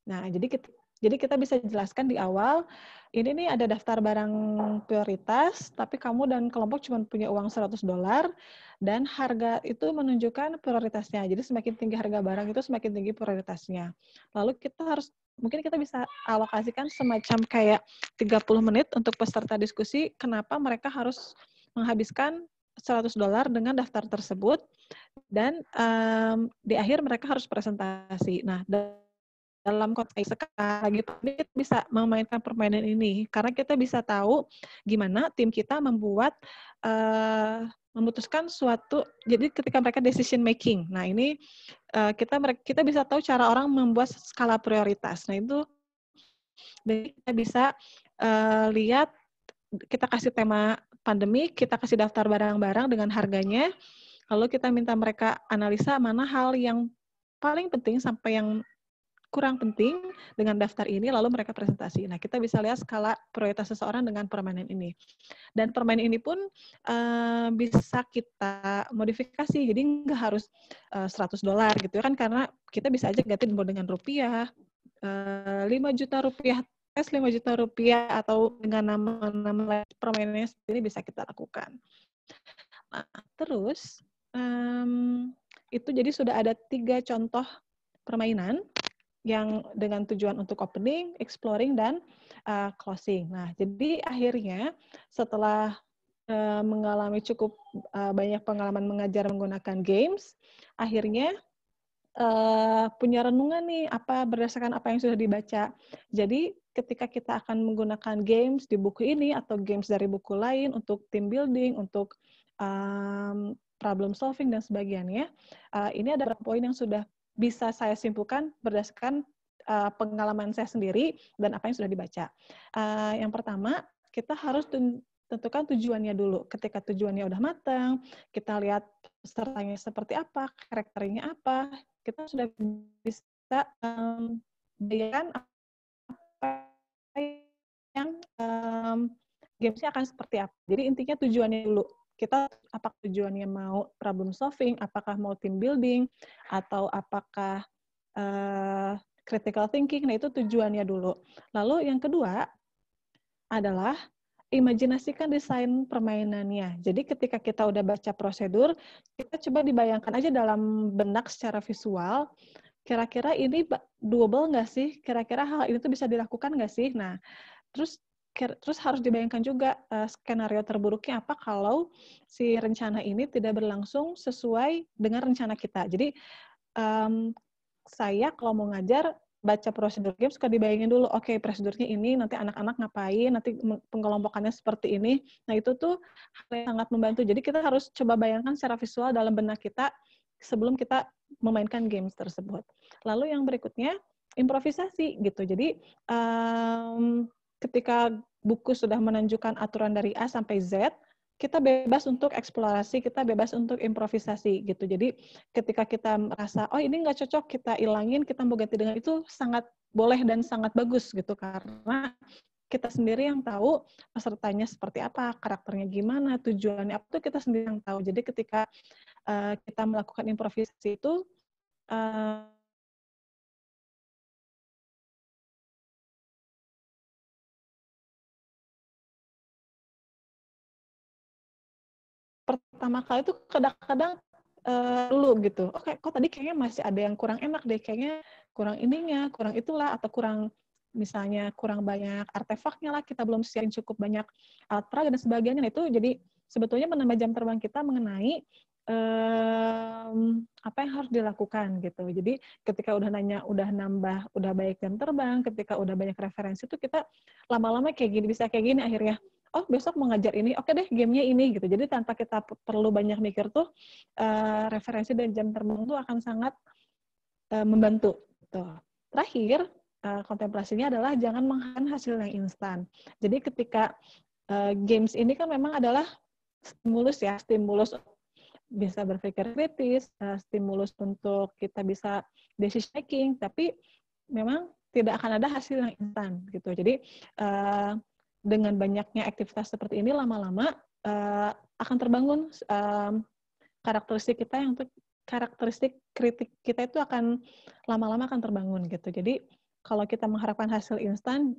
Nah, jadi kita bisa jelaskan di awal, ini nih ada daftar barang prioritas, tapi kamu dan kelompok cuma punya uang $100, dan harga itu menunjukkan prioritasnya. Jadi semakin tinggi harga barang itu semakin tinggi prioritasnya. Lalu mungkin kita bisa alokasikan semacam kayak 30 menit untuk peserta diskusi, kenapa mereka harus menghabiskan $100 dengan daftar tersebut, dan di akhir mereka harus presentasi. Nah, dalam konteks sekarang gitu, kita bisa memainkan permainan ini karena kita bisa tahu gimana tim kita memutuskan suatu. Jadi ketika mereka decision making, nah ini kita bisa tahu cara orang membuat skala prioritas. Nah itu kita bisa lihat, kita kasih tema pandemi, kita kasih daftar barang-barang dengan harganya, lalu kita minta mereka analisa mana hal yang paling penting sampai yang kurang penting dengan daftar ini, lalu mereka presentasi. Nah, kita bisa lihat skala prioritas seseorang dengan permainan ini. Dan permainan ini pun bisa kita modifikasi, jadi nggak harus $100 gitu kan, karena kita bisa aja ganti dengan rupiah, 5 juta rupiah, tes 5 juta rupiah, atau dengan nama-nama permainannya sendiri bisa kita lakukan. Nah, terus itu jadi sudah ada 3 contoh permainan yang dengan tujuan untuk opening, exploring, dan closing. Nah, jadi akhirnya setelah mengalami cukup banyak pengalaman mengajar menggunakan games, akhirnya punya renungan nih, berdasarkan apa yang sudah dibaca. Jadi ketika kita akan menggunakan games di buku ini atau games dari buku lain untuk team building, untuk problem solving dan sebagainya, ini ada beberapa poin yang sudah bisa saya simpulkan berdasarkan pengalaman saya sendiri dan apa yang sudah dibaca. Yang pertama, kita harus tentukan tujuannya dulu. Ketika tujuannya udah matang, kita lihat pesertanya seperti apa, karakternya apa, kita sudah bisa bayangkan apa yang gamesnya akan seperti apa. Jadi intinya tujuannya dulu. Kita apakah tujuannya mau problem solving, apakah mau team building, atau apakah critical thinking. Nah, itu tujuannya dulu. Lalu yang kedua adalah imajinasikan desain permainannya. Jadi ketika kita udah baca prosedur, kita coba dibayangkan aja dalam benak secara visual, kira-kira ini doable nggak sih? Kira-kira hal ini tuh bisa dilakukan nggak sih? Nah, terus harus dibayangkan juga skenario terburuknya apa kalau si rencana ini tidak berlangsung sesuai dengan rencana kita. Jadi saya kalau mau ngajar baca prosedur game suka dibayangin dulu, oke, prosedurnya ini, nanti anak-anak ngapain, nanti pengelompokannya seperti ini. Nah, itu tuh hal yang sangat membantu. Jadi kita harus coba bayangkan secara visual dalam benak kita sebelum kita memainkan games tersebut. Lalu yang berikutnya, improvisasi gitu. Jadi ketika buku sudah menunjukkan aturan dari A sampai Z, kita bebas untuk eksplorasi, kita bebas untuk improvisasi gitu. Jadi ketika kita merasa, oh ini nggak cocok, kita ilangin, kita mau ganti dengan itu, sangat boleh dan sangat bagus gitu. Karena kita sendiri yang tahu pesertanya seperti apa, karakternya gimana, tujuannya apa, itu kita sendiri yang tahu. Jadi ketika kita melakukan improvisasi itu, pertama kali itu kadang-kadang dulu gitu. Oke, kok tadi kayaknya masih ada yang kurang enak deh, kayaknya kurang ininya, kurang itulah, atau kurang misalnya kurang banyak artefaknya lah, kita belum siapin cukup banyak alat peraga dan sebagainya. Nah, itu jadi sebetulnya menambah jam terbang kita mengenai apa yang harus dilakukan gitu. Jadi ketika udah nanya, udah nambah, udah banyak jam terbang, ketika udah banyak referensi itu kita lama-lama kayak gini, bisa kayak gini akhirnya. Oh, besok mau ngajar ini, oke deh gamenya ini gitu. Jadi tanpa kita perlu banyak mikir tuh, referensi dan jam terbang tuh akan sangat membantu. Tuh. Terakhir, kontemplasinya adalah jangan mengharapkan hasil yang instan. Jadi ketika games ini kan memang adalah stimulus ya, stimulus bisa berpikir kritis, stimulus untuk kita bisa decision making, tapi memang tidak akan ada hasil yang instan gitu. Jadi dengan banyaknya aktivitas seperti ini lama-lama akan terbangun karakteristik kita yang untuk karakteristik kritik kita itu akan lama-lama akan terbangun gitu. Jadi kalau kita mengharapkan hasil instan,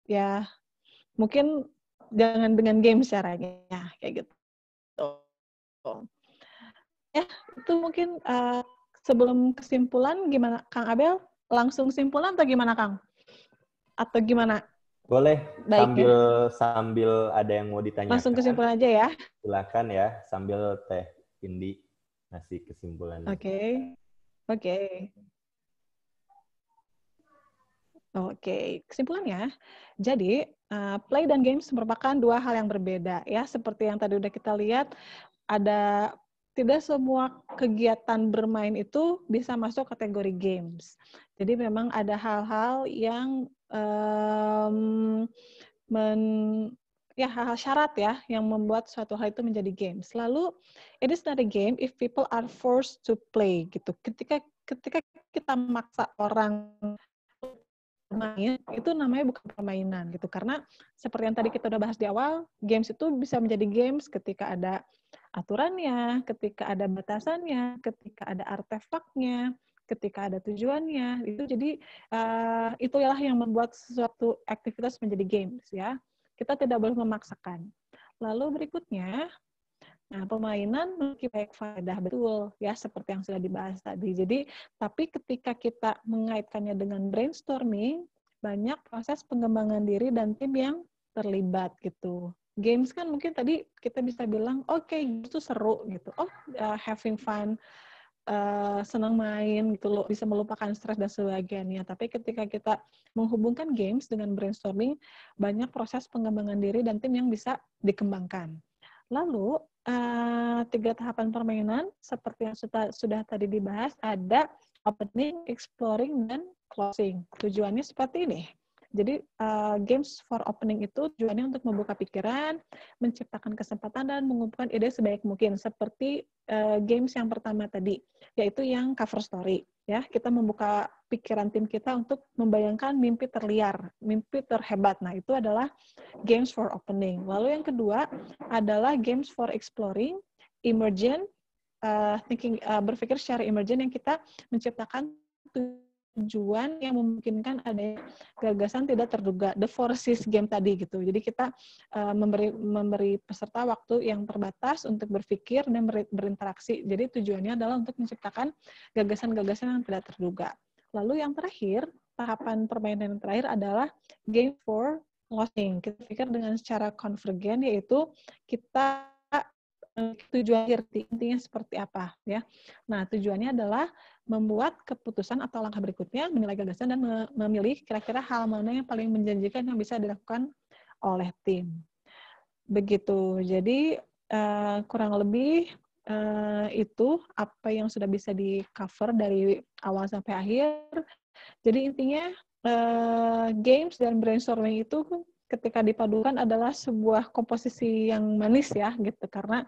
ya mungkin jangan dengan game caranya kayak gitu. Ya itu mungkin sebelum kesimpulan gimana Kang Abel? Langsung kesimpulan atau gimana Kang? Atau gimana? Boleh, Baiknya. sambil ada yang mau ditanyakan. Langsung kesimpulan aja ya. Silakan ya, sambil Teh Indi ngasih kesimpulannya. Oke, kesimpulannya, jadi play dan games merupakan dua hal yang berbeda ya. Seperti yang tadi udah kita lihat, tidak semua kegiatan bermain itu bisa masuk kategori games. Jadi memang ada hal-hal yang hal-hal syarat ya yang membuat suatu hal itu menjadi games. Lalu it is not a game if people are forced to play gitu. Ketika kita maksa orang bermain, itu namanya bukan permainan gitu. Karena seperti yang tadi kita udah bahas di awal, games itu bisa menjadi games ketika ada aturannya, ketika ada batasannya, ketika ada artefaknya, ketika ada tujuannya. Itu jadi itulah yang membuat sesuatu aktivitas menjadi games ya. Kita tidak boleh memaksakan. Lalu berikutnya, nah, permainan memiliki banyak faedah, betul ya, seperti yang sudah dibahas tadi. Jadi, tapi ketika kita mengaitkannya dengan brainstorming, banyak proses pengembangan diri dan tim yang terlibat gitu. Games kan mungkin tadi kita bisa bilang, oke, itu seru gitu. Oh, having fun, senang main gitu loh, bisa melupakan stres dan sebagainya. Tapi ketika kita menghubungkan games dengan brainstorming, banyak proses pengembangan diri dan tim yang bisa dikembangkan. Lalu, 3 tahapan permainan seperti yang sudah tadi dibahas, ada opening, exploring, dan closing. Tujuannya seperti ini. Jadi, games for opening itu tujuannya untuk membuka pikiran, menciptakan kesempatan, dan mengumpulkan ide sebaik mungkin. Seperti games yang pertama tadi, yaitu yang cover story. Ya, kita membuka pikiran tim kita untuk membayangkan mimpi terliar, mimpi terhebat. Nah, itu adalah games for opening. Lalu yang kedua adalah games for exploring, emergent, berpikir secara emergent yang kita menciptakan tujuan yang memungkinkan ada gagasan tidak terduga, the four C's game tadi gitu. Jadi kita memberi peserta waktu yang terbatas untuk berpikir dan berinteraksi. Jadi tujuannya adalah untuk menciptakan gagasan-gagasan yang tidak terduga. Lalu yang terakhir, tahapan permainan yang terakhir adalah game for losing. Kita pikir dengan secara konvergen, yaitu kita tujuan intinya seperti apa ya. Nah, tujuannya adalah membuat keputusan atau langkah berikutnya, menilai gagasan dan memilih kira-kira hal mana yang paling menjanjikan yang bisa dilakukan oleh tim. Begitu. Jadi kurang lebih itu apa yang sudah bisa di-cover dari awal sampai akhir. Jadi intinya games dan brainstorming itu ketika dipadukan adalah sebuah komposisi yang manis ya gitu, karena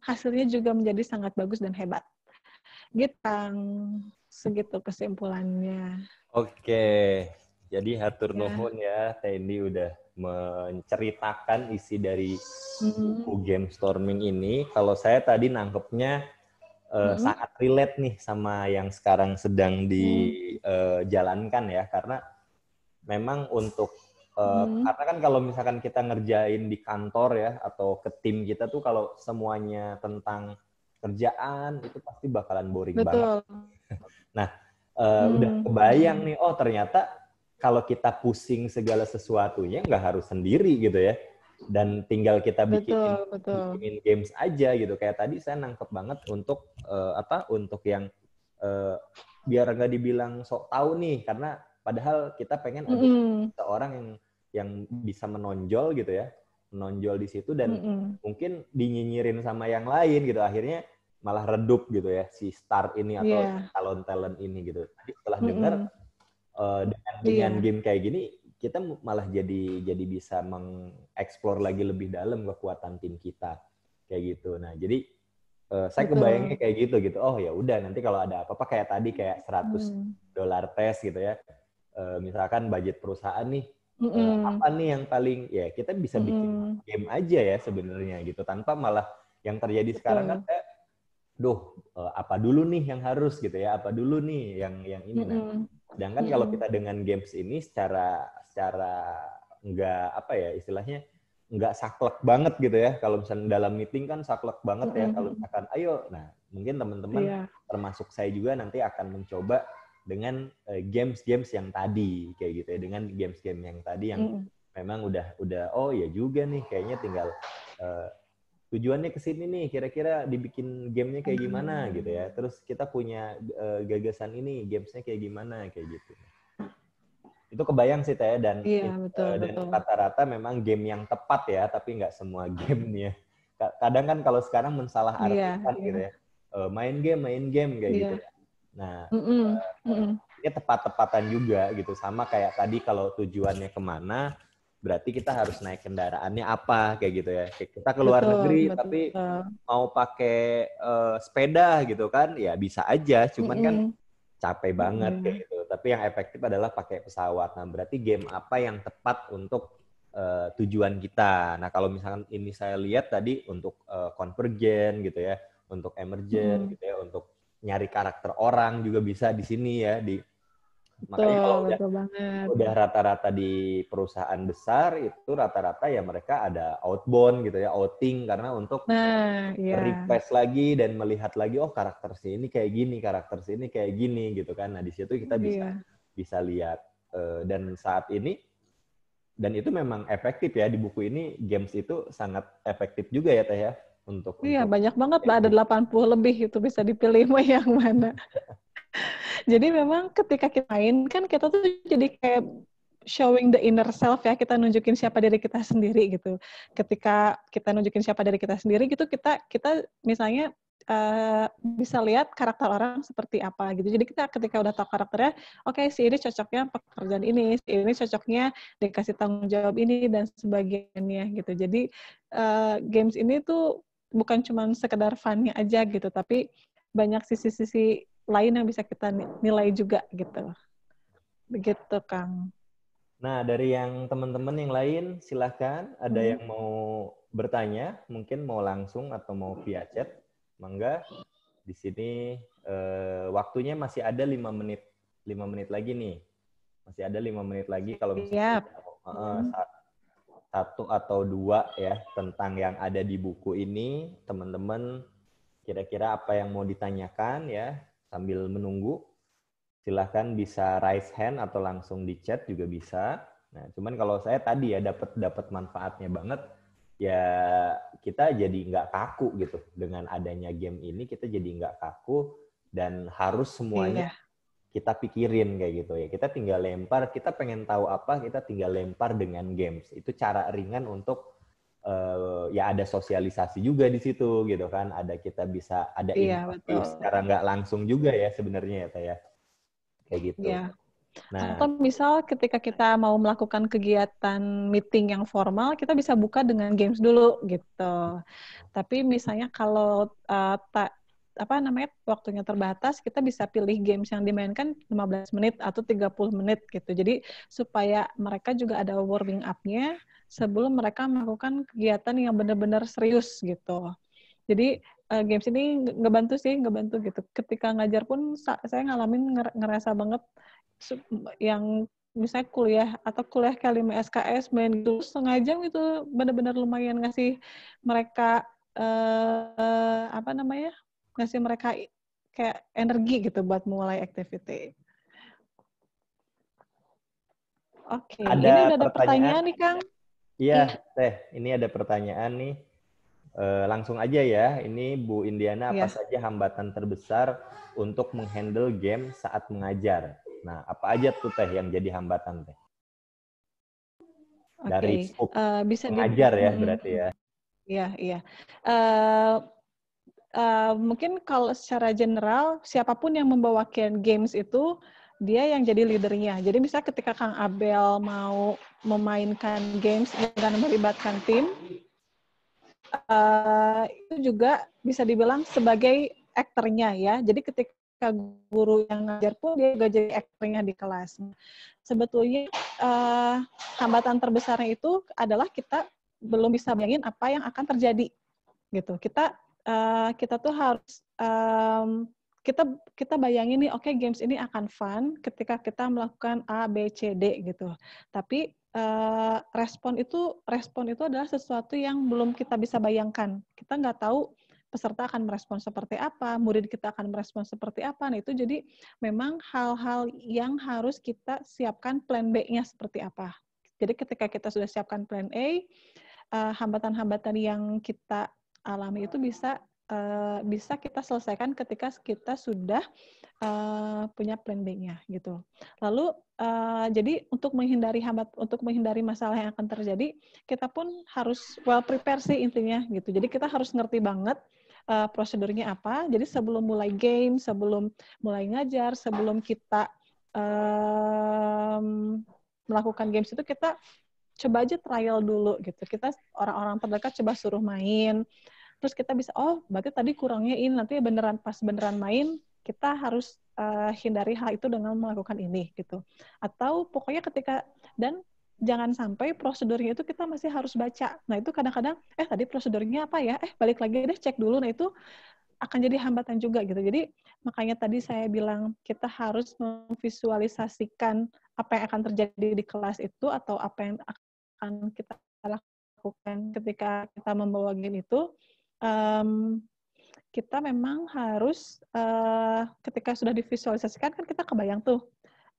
hasilnya juga menjadi sangat bagus dan hebat. Gitu, segitu kesimpulannya. Oke, jadi hatur nuhun ya, Tendi udah menceritakan isi dari buku game storming ini. Kalau saya tadi nangkepnya sangat relate nih sama yang sekarang sedang dijalankan ya, karena memang untuk karena kan kalau misalkan kita ngerjain di kantor ya atau ke tim kita tuh kalau semuanya tentang kerjaan itu pasti bakalan boring banget. Nah, udah kebayang nih, oh ternyata kalau kita pusing segala sesuatunya nggak harus sendiri gitu ya. Dan tinggal kita bikinin games aja gitu. Kayak tadi saya nangkep banget untuk untuk yang biar nggak dibilang sok tahu nih, karena padahal kita pengen ada seorang yang bisa menonjol gitu ya, menonjol di situ dan mungkin dinyinyirin sama yang lain gitu, akhirnya malah redup gitu ya si star ini atau talent ini gitu. Jadi setelah dengar dengan game kayak gini, kita malah jadi bisa mengeksplor lagi lebih dalam kekuatan tim kita kayak gitu. Nah jadi saya kebayangnya kayak gitu. Oh ya udah, nanti kalau ada apa-apa kayak tadi kayak $100 tes gitu ya. Misalkan budget perusahaan nih, apa nih yang paling ya kita bisa bikin game aja ya sebenarnya gitu, tanpa malah yang terjadi sekarang kan apa dulu nih yang harus gitu ya, apa dulu nih yang ini. Nah, sedangkan kalau kita dengan games ini secara nggak apa ya istilahnya, nggak saklek banget gitu ya. Kalau misalnya dalam meeting kan saklek banget ya. Kalau misalkan ayo, nah mungkin teman-teman termasuk saya juga nanti akan mencoba dengan games-games yang tadi kayak gitu ya, dengan games-game yang tadi yang memang udah oh ya juga nih kayaknya tinggal tujuannya ke sini nih, kira-kira dibikin gamenya kayak gimana gitu ya. Terus kita punya gagasan ini, gamesnya kayak gimana kayak gitu. Itu kebayang sih Teh, dan rata-rata memang game yang tepat ya, tapi nggak semua game ya. Kadang kan kalau sekarang mensalah artikan gitu ya, main game kayak gitu ya. Nah, ini tepat-tepatan juga gitu, sama kayak tadi kalau tujuannya kemana, berarti kita harus naik kendaraannya apa kayak gitu ya. Kita ke luar negeri tapi mau pakai sepeda gitu kan, ya bisa aja, cuman kan capek banget kayak gitu. Tapi yang efektif adalah pakai pesawat. Nah, berarti game apa yang tepat untuk tujuan kita. Nah, kalau misalkan ini saya lihat tadi untuk convergent gitu ya, untuk emergent gitu ya, untuk nyari karakter orang juga bisa di sini ya. Makanya kalau udah rata-rata di perusahaan besar itu rata-rata ya mereka ada outbound gitu ya, outing, karena untuk request lagi dan melihat lagi, oh karakter sini kayak gini, karakter sini kayak gini gitu kan. Nah di situ kita bisa lihat dan saat ini, dan itu memang efektif ya di buku ini, games itu sangat efektif juga ya Teh ya untuk banyak banget lah, ada 80 lebih, itu bisa dipilih mau yang mana. Jadi memang ketika kita main kan kita tuh jadi kayak showing the inner self ya, kita nunjukin siapa diri kita sendiri gitu. Ketika kita nunjukin siapa diri kita sendiri gitu, kita misalnya bisa lihat karakter orang seperti apa gitu. Jadi kita ketika udah tahu karakternya, oke, si ini cocoknya pekerjaan ini, si ini cocoknya dikasih tanggung jawab ini dan sebagainya gitu. Jadi games ini tuh bukan cuma sekedar fun-nya aja gitu, tapi banyak sisi-sisi lain yang bisa kita nilai juga gitu. Begitu, Kang. Nah, dari yang teman-teman yang lain, silahkan. Ada yang mau bertanya, mungkin mau langsung atau mau via chat. Mangga, di sini Waktunya masih ada 5 menit lagi nih. Masih ada 5 menit lagi kalau misalnya satu atau dua ya tentang yang ada di buku ini, teman-teman kira-kira apa yang mau ditanyakan ya sambil menunggu. Silahkan bisa raise hand atau langsung di chat juga bisa. Nah, cuman kalau saya tadi ya dapat manfaatnya banget, ya kita jadi nggak kaku gitu. Dengan adanya game ini kita jadi nggak kaku dan harus semuanya kita pikirin kayak gitu ya. Kita tinggal lempar, kita pengen tahu apa, kita tinggal lempar dengan games. Itu cara ringan untuk ya ada sosialisasi juga di situ gitu kan. Ada kita bisa ada interaksi secara nggak langsung juga ya sebenarnya ya Teh ya. Kayak gitu. Iya. Nah, atau misal ketika kita mau melakukan kegiatan meeting yang formal, kita bisa buka dengan games dulu gitu. Tapi misalnya kalau waktunya terbatas, kita bisa pilih games yang dimainkan 15 menit atau 30 menit gitu. Jadi supaya mereka juga ada warming up-nya sebelum mereka melakukan kegiatan yang benar-benar serius gitu. Jadi games ini ngebantu gitu. Ketika ngajar pun saya ngalamin ngerasa banget yang misalnya kuliah kelima SKS main gitu setengah jam itu benar-benar lumayan ngasih mereka ngasih mereka kayak energi gitu buat mulai activity. Oke, ini udah ada pertanyaan nih Kang. Iya, Teh, ini ada pertanyaan nih. Langsung aja ya, ini Bu Indiana, apa saja hambatan terbesar untuk menghandle game saat mengajar? Nah, apa aja tuh Teh yang jadi hambatan Teh? Dari bisa mengajar ya berarti ya? Iya. Mungkin kalau secara general, siapapun yang membawakan games itu, dia yang jadi leadernya. Jadi misalnya ketika Kang Abel mau memainkan games dengan melibatkan tim, itu juga bisa dibilang sebagai aktornya ya. Jadi ketika guru yang ngajar pun dia juga jadi aktornya di kelas. Sebetulnya hambatan terbesarnya itu adalah kita belum bisa bayangin apa yang akan terjadi gitu. Kita tuh harus kita bayangin nih, oke, games ini akan fun ketika kita melakukan A, B, C, D gitu. Tapi respon itu adalah sesuatu yang belum kita bisa bayangkan. Kita nggak tahu peserta akan merespon seperti apa, murid kita akan merespon seperti apa. Nah, itu jadi memang hal-hal yang harus kita siapkan plan B-nya seperti apa. Jadi ketika kita sudah siapkan plan A, hambatan-hambatan yang kita alami itu bisa kita selesaikan ketika kita sudah punya plan B-nya gitu. Lalu jadi untuk menghindari masalah yang akan terjadi, kita pun harus well prepare sih intinya gitu. Jadi kita harus ngerti banget prosedurnya apa. Jadi sebelum mulai game, sebelum mulai ngajar, sebelum kita melakukan games itu kita coba aja trial dulu gitu. Kita orang-orang terdekat coba suruh main. Terus kita bisa, berarti tadi kurangnya ini, nanti beneran main, kita harus hindari hal itu dengan melakukan ini gitu. Atau pokoknya dan jangan sampai prosedurnya itu kita masih harus baca. Nah itu kadang-kadang, tadi prosedurnya apa ya? Balik lagi deh, cek dulu. Nah itu akan jadi hambatan juga gitu. Jadi makanya tadi saya bilang kita harus memvisualisasikan apa yang akan terjadi di kelas itu atau apa yang akan kita lakukan ketika kita membawa game itu. Kita memang harus ketika sudah divisualisasikan kan kita kebayang tuh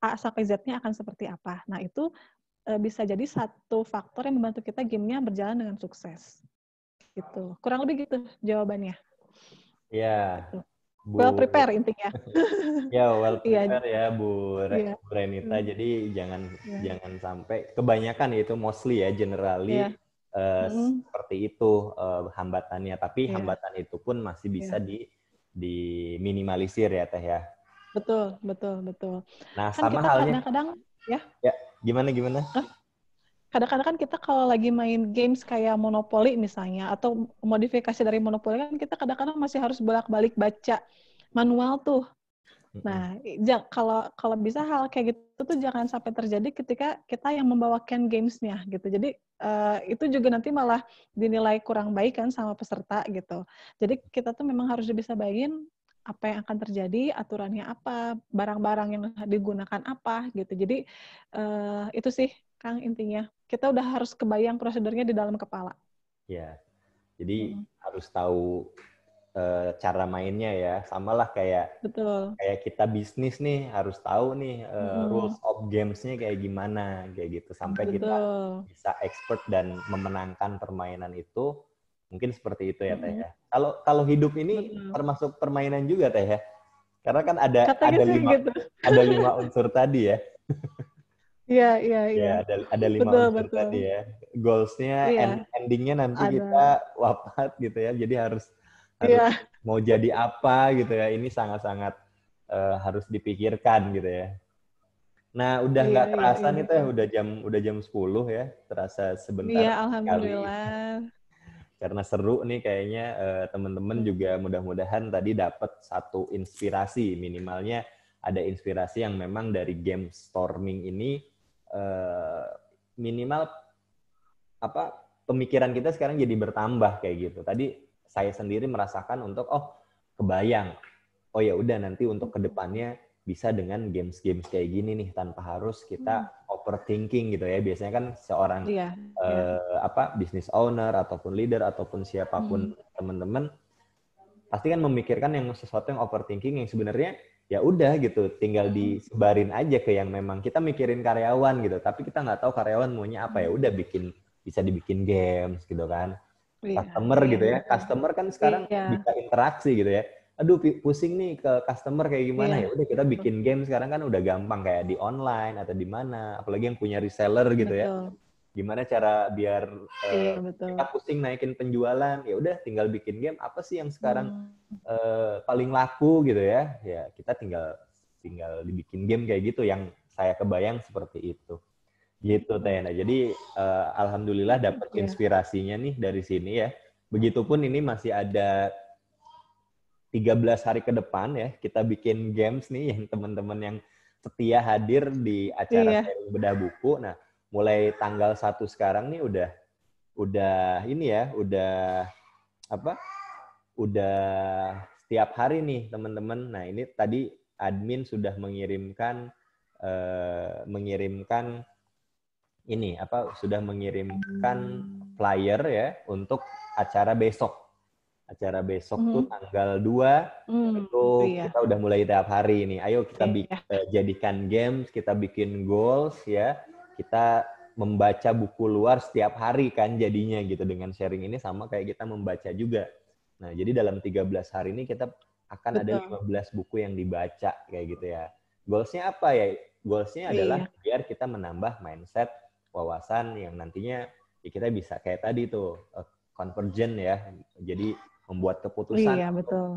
A sampai Z-nya akan seperti apa. Nah itu bisa jadi satu faktor yang membantu kita game-nya berjalan dengan sukses. Gitu. Kurang lebih gitu jawabannya. Iya. Gitu. Well prepare intinya. Ya, well prepare ya Bu Renita. Jadi jangan sampai kebanyakan itu mostly ya generally seperti itu hambatannya. Tapi hambatan itu pun masih bisa diminimalisir ya Teh ya. Betul. Nah, Kan sama kita halnya. Kadang-kadang Ya, gimana? Kadang-kadang kan kita kalau lagi main games kayak Monopoly misalnya, atau modifikasi dari Monopoly kan kita kadang-kadang masih harus bolak-balik baca manual tuh. Nah, kalau bisa hal kayak gitu tuh jangan sampai terjadi ketika kita yang membawakan games-nya gitu. Jadi itu juga nanti malah dinilai kurang baik kan sama peserta gitu. Jadi kita tuh memang harus bisa bayangin apa yang akan terjadi, aturannya apa, barang-barang yang digunakan apa gitu. Jadi itu sih Kang intinya. Kita udah harus kebayang prosedurnya di dalam kepala. Ya, jadi harus tahu cara mainnya ya. Samalah kayak Betul. kita bisnis nih harus tahu nih rules of games-nya kayak gimana kayak gitu sampai kita Betul. bisa expert dan memenangkan permainan itu. Mungkin seperti itu ya Teh ya. Kalau hidup ini Betul. termasuk permainan juga Teh ya. Karena kan ada Katanya sih gitu. ada 5 unsur tadi ya. Iya, iya, iya. Ya, ada 5 Betul, unsur betul. tadi ya. Goals-nya, Iya, ending-nya nanti ada. kita wafat gitu ya. Jadi harus Iya. mau jadi apa gitu ya. Ini sangat-sangat harus dipikirkan gitu ya. Nah, udah Iya, nggak iya, terasa iya, nih Teh, betul. udah jam 10 ya. Terasa sebentar Iya, sekali. alhamdulillah. Karena seru nih kayaknya teman-teman juga mudah-mudahan tadi dapat satu inspirasi, minimalnya ada inspirasi yang memang dari game storming ini minimal apa pemikiran kita sekarang jadi bertambah kayak gitu. Tadi saya sendiri merasakan untuk kebayang. Oh ya udah nanti untuk kedepannya bisa dengan games-games kayak gini nih tanpa harus kita overthinking gitu ya. Biasanya kan seorang Iya, iya. business owner ataupun leader ataupun siapapun teman-teman pasti kan memikirkan yang sesuatu yang overthinking yang sebenarnya ya udah gitu tinggal disebarin aja ke yang memang kita mikirin karyawan gitu tapi kita nggak tahu karyawan maunya apa ya udah bisa dibikin games gitu kan Iya, customer iya, gitu ya betul. customer kan sekarang Iya, bisa interaksi gitu ya aduh pusing nih ke customer kayak gimana ya iya. udah kita bikin game sekarang kan udah gampang kayak di online atau di mana apalagi yang punya reseller gitu ya Betul. gimana cara biar Iya, betul. kita pusing naikin penjualan ya udah tinggal bikin game apa sih yang sekarang paling laku gitu ya kita tinggal dibikin game kayak gitu yang saya kebayang seperti itu gitu Teh. Nah jadi alhamdulillah dapat Iya. inspirasinya nih dari sini ya begitupun ini masih ada 13 hari ke depan ya kita bikin games nih yang teman-teman yang setia hadir di acara Iya. sharing bedah buku. Nah mulai tanggal 1 sekarang nih udah ini ya udah setiap hari nih teman-teman. Nah ini tadi admin sudah mengirimkan flyer ya untuk acara besok. Acara besok tuh tanggal 2 itu Iya. kita udah mulai tiap hari ini. Ayo kita jadikan games, kita bikin goals ya. Kita membaca buku luar setiap hari kan jadinya gitu dengan sharing ini sama kayak kita membaca juga. Nah, jadi dalam 13 hari ini kita akan ada 15 buku yang dibaca kayak gitu ya. Goals-nya apa ya? Goals-nya adalah biar kita menambah mindset, wawasan yang nantinya ya kita bisa kayak tadi tuh convergent ya. Jadi membuat keputusan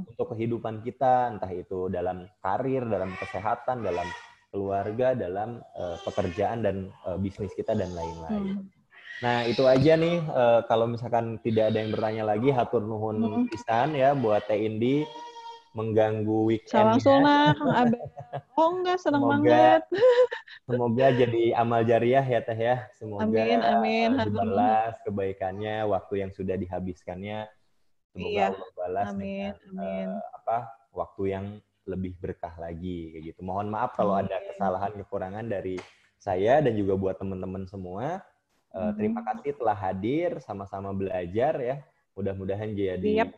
untuk kehidupan kita, entah itu dalam karir, dalam kesehatan, dalam keluarga, dalam pekerjaan dan bisnis kita dan lain-lain. Nah itu aja nih kalau misalkan tidak ada yang bertanya lagi, hatur nuhun pisan ya buat Teh Indi mengganggu weekendnya. Salam sunnah, Kang Abe. Oh enggak, senang banget. Semoga jadi amal jariah ya Teh ya. Semoga Amin. dibalas kebaikannya, waktu yang sudah dihabiskannya. Semoga Allah balas dengan waktu yang lebih berkah lagi kayak gitu. Mohon maaf kalau ada kesalahan kekurangan dari saya dan juga buat teman-teman semua. Terima kasih telah hadir, sama-sama belajar ya. Mudah-mudahan jadi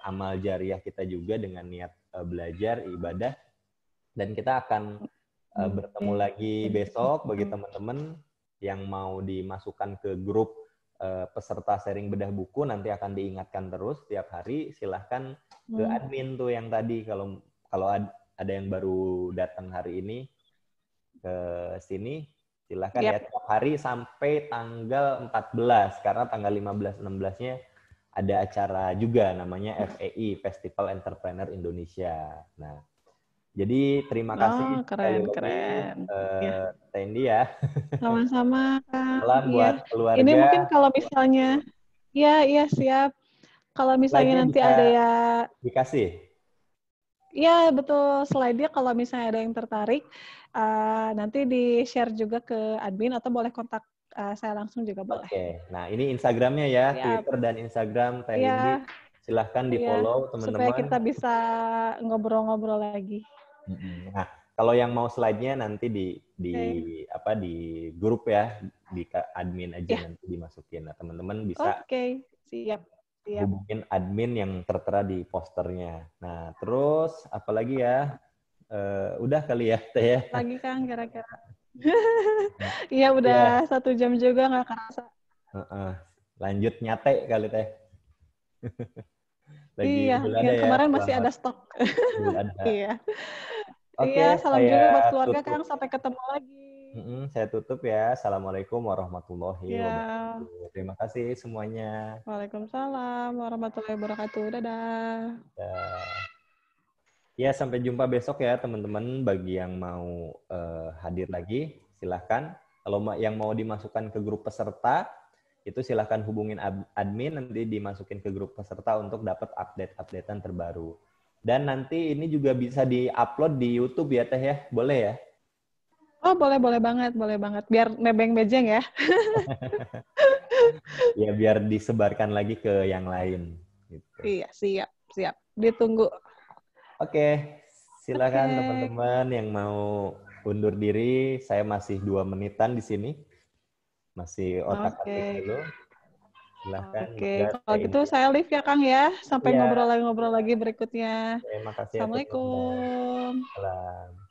amal jariah kita juga dengan niat belajar ibadah. Dan kita akan bertemu lagi besok bagi teman-teman yang mau dimasukkan ke grup peserta sharing bedah buku nanti akan diingatkan terus tiap hari. Silahkan ke admin tuh yang tadi kalau ada yang baru datang hari ini ke sini silahkan ya tiap hari sampai tanggal 14 karena tanggal 15-16-nya ada acara juga namanya FEI Festival Entrepreneur Indonesia. Nah jadi terima kasih sekali lagi Tendi ya. Sama-sama Kang. Salam buat keluarga. Ini mungkin kalau misalnya, iya siap. Kalau misalnya nanti ada ya dikasih. Iya betul, slide-nya kalau misalnya ada yang tertarik, nanti di-share juga ke admin atau boleh kontak saya langsung juga boleh. Oke, nah ini Instagramnya ya, Twitter dan Instagram Teh Indi. Silahkan Iya, di-follow supaya teman-teman. kita bisa ngobrol-ngobrol lagi. Nah, kalau yang mau slide-nya nanti Oke. di grup ya, di admin aja Ya, nanti dimasukin. Nah, teman-teman bisa oke. Siap. Siap. hubungin admin yang tertera di posternya. Nah, terus apalagi ya? Udah kali ya, Teh ya. Lagi Kang kira-kira. Iya, udah Ya, 1 jam juga nggak kerasa. lanjut nyate kali Teh. Lagi Iya, Idul Adha yang ya, kemarin masih selamat ada stok. Idul Adha. Iya. Iya, Oke, salam saya juga buat keluarga tutup. Kang. Sampai ketemu lagi. Saya tutup ya. Assalamualaikum warahmatullahi Ya, wabarakatuh. Terima kasih semuanya. Waalaikumsalam warahmatullahi wabarakatuh. Dadah. Ya. Ya, sampai jumpa besok ya teman-teman. Bagi yang mau hadir lagi, silahkan. Kalau yang mau dimasukkan ke grup peserta, itu silahkan hubungin admin, nanti dimasukin ke grup peserta untuk dapat update-updatean terbaru. Dan nanti ini juga bisa di-upload di YouTube ya Teh ya? Boleh ya? Oh, boleh banget, boleh banget. Biar nebeng bejeng ya. Ya, biar disebarkan lagi ke yang lain. Gitu. Iya, siap, siap. Ditunggu. Oke, Oke. silakan teman-teman yang mau undur diri. Saya masih 2 menitan di sini. Masih Oke. otak-atik dulu. Silahkan Oke. juga Kalau teh gitu info. saya live ya, Kang ya. Sampai Iya, ngobrol lagi berikutnya. terima kasih atas teman. Assalamualaikum. Salam.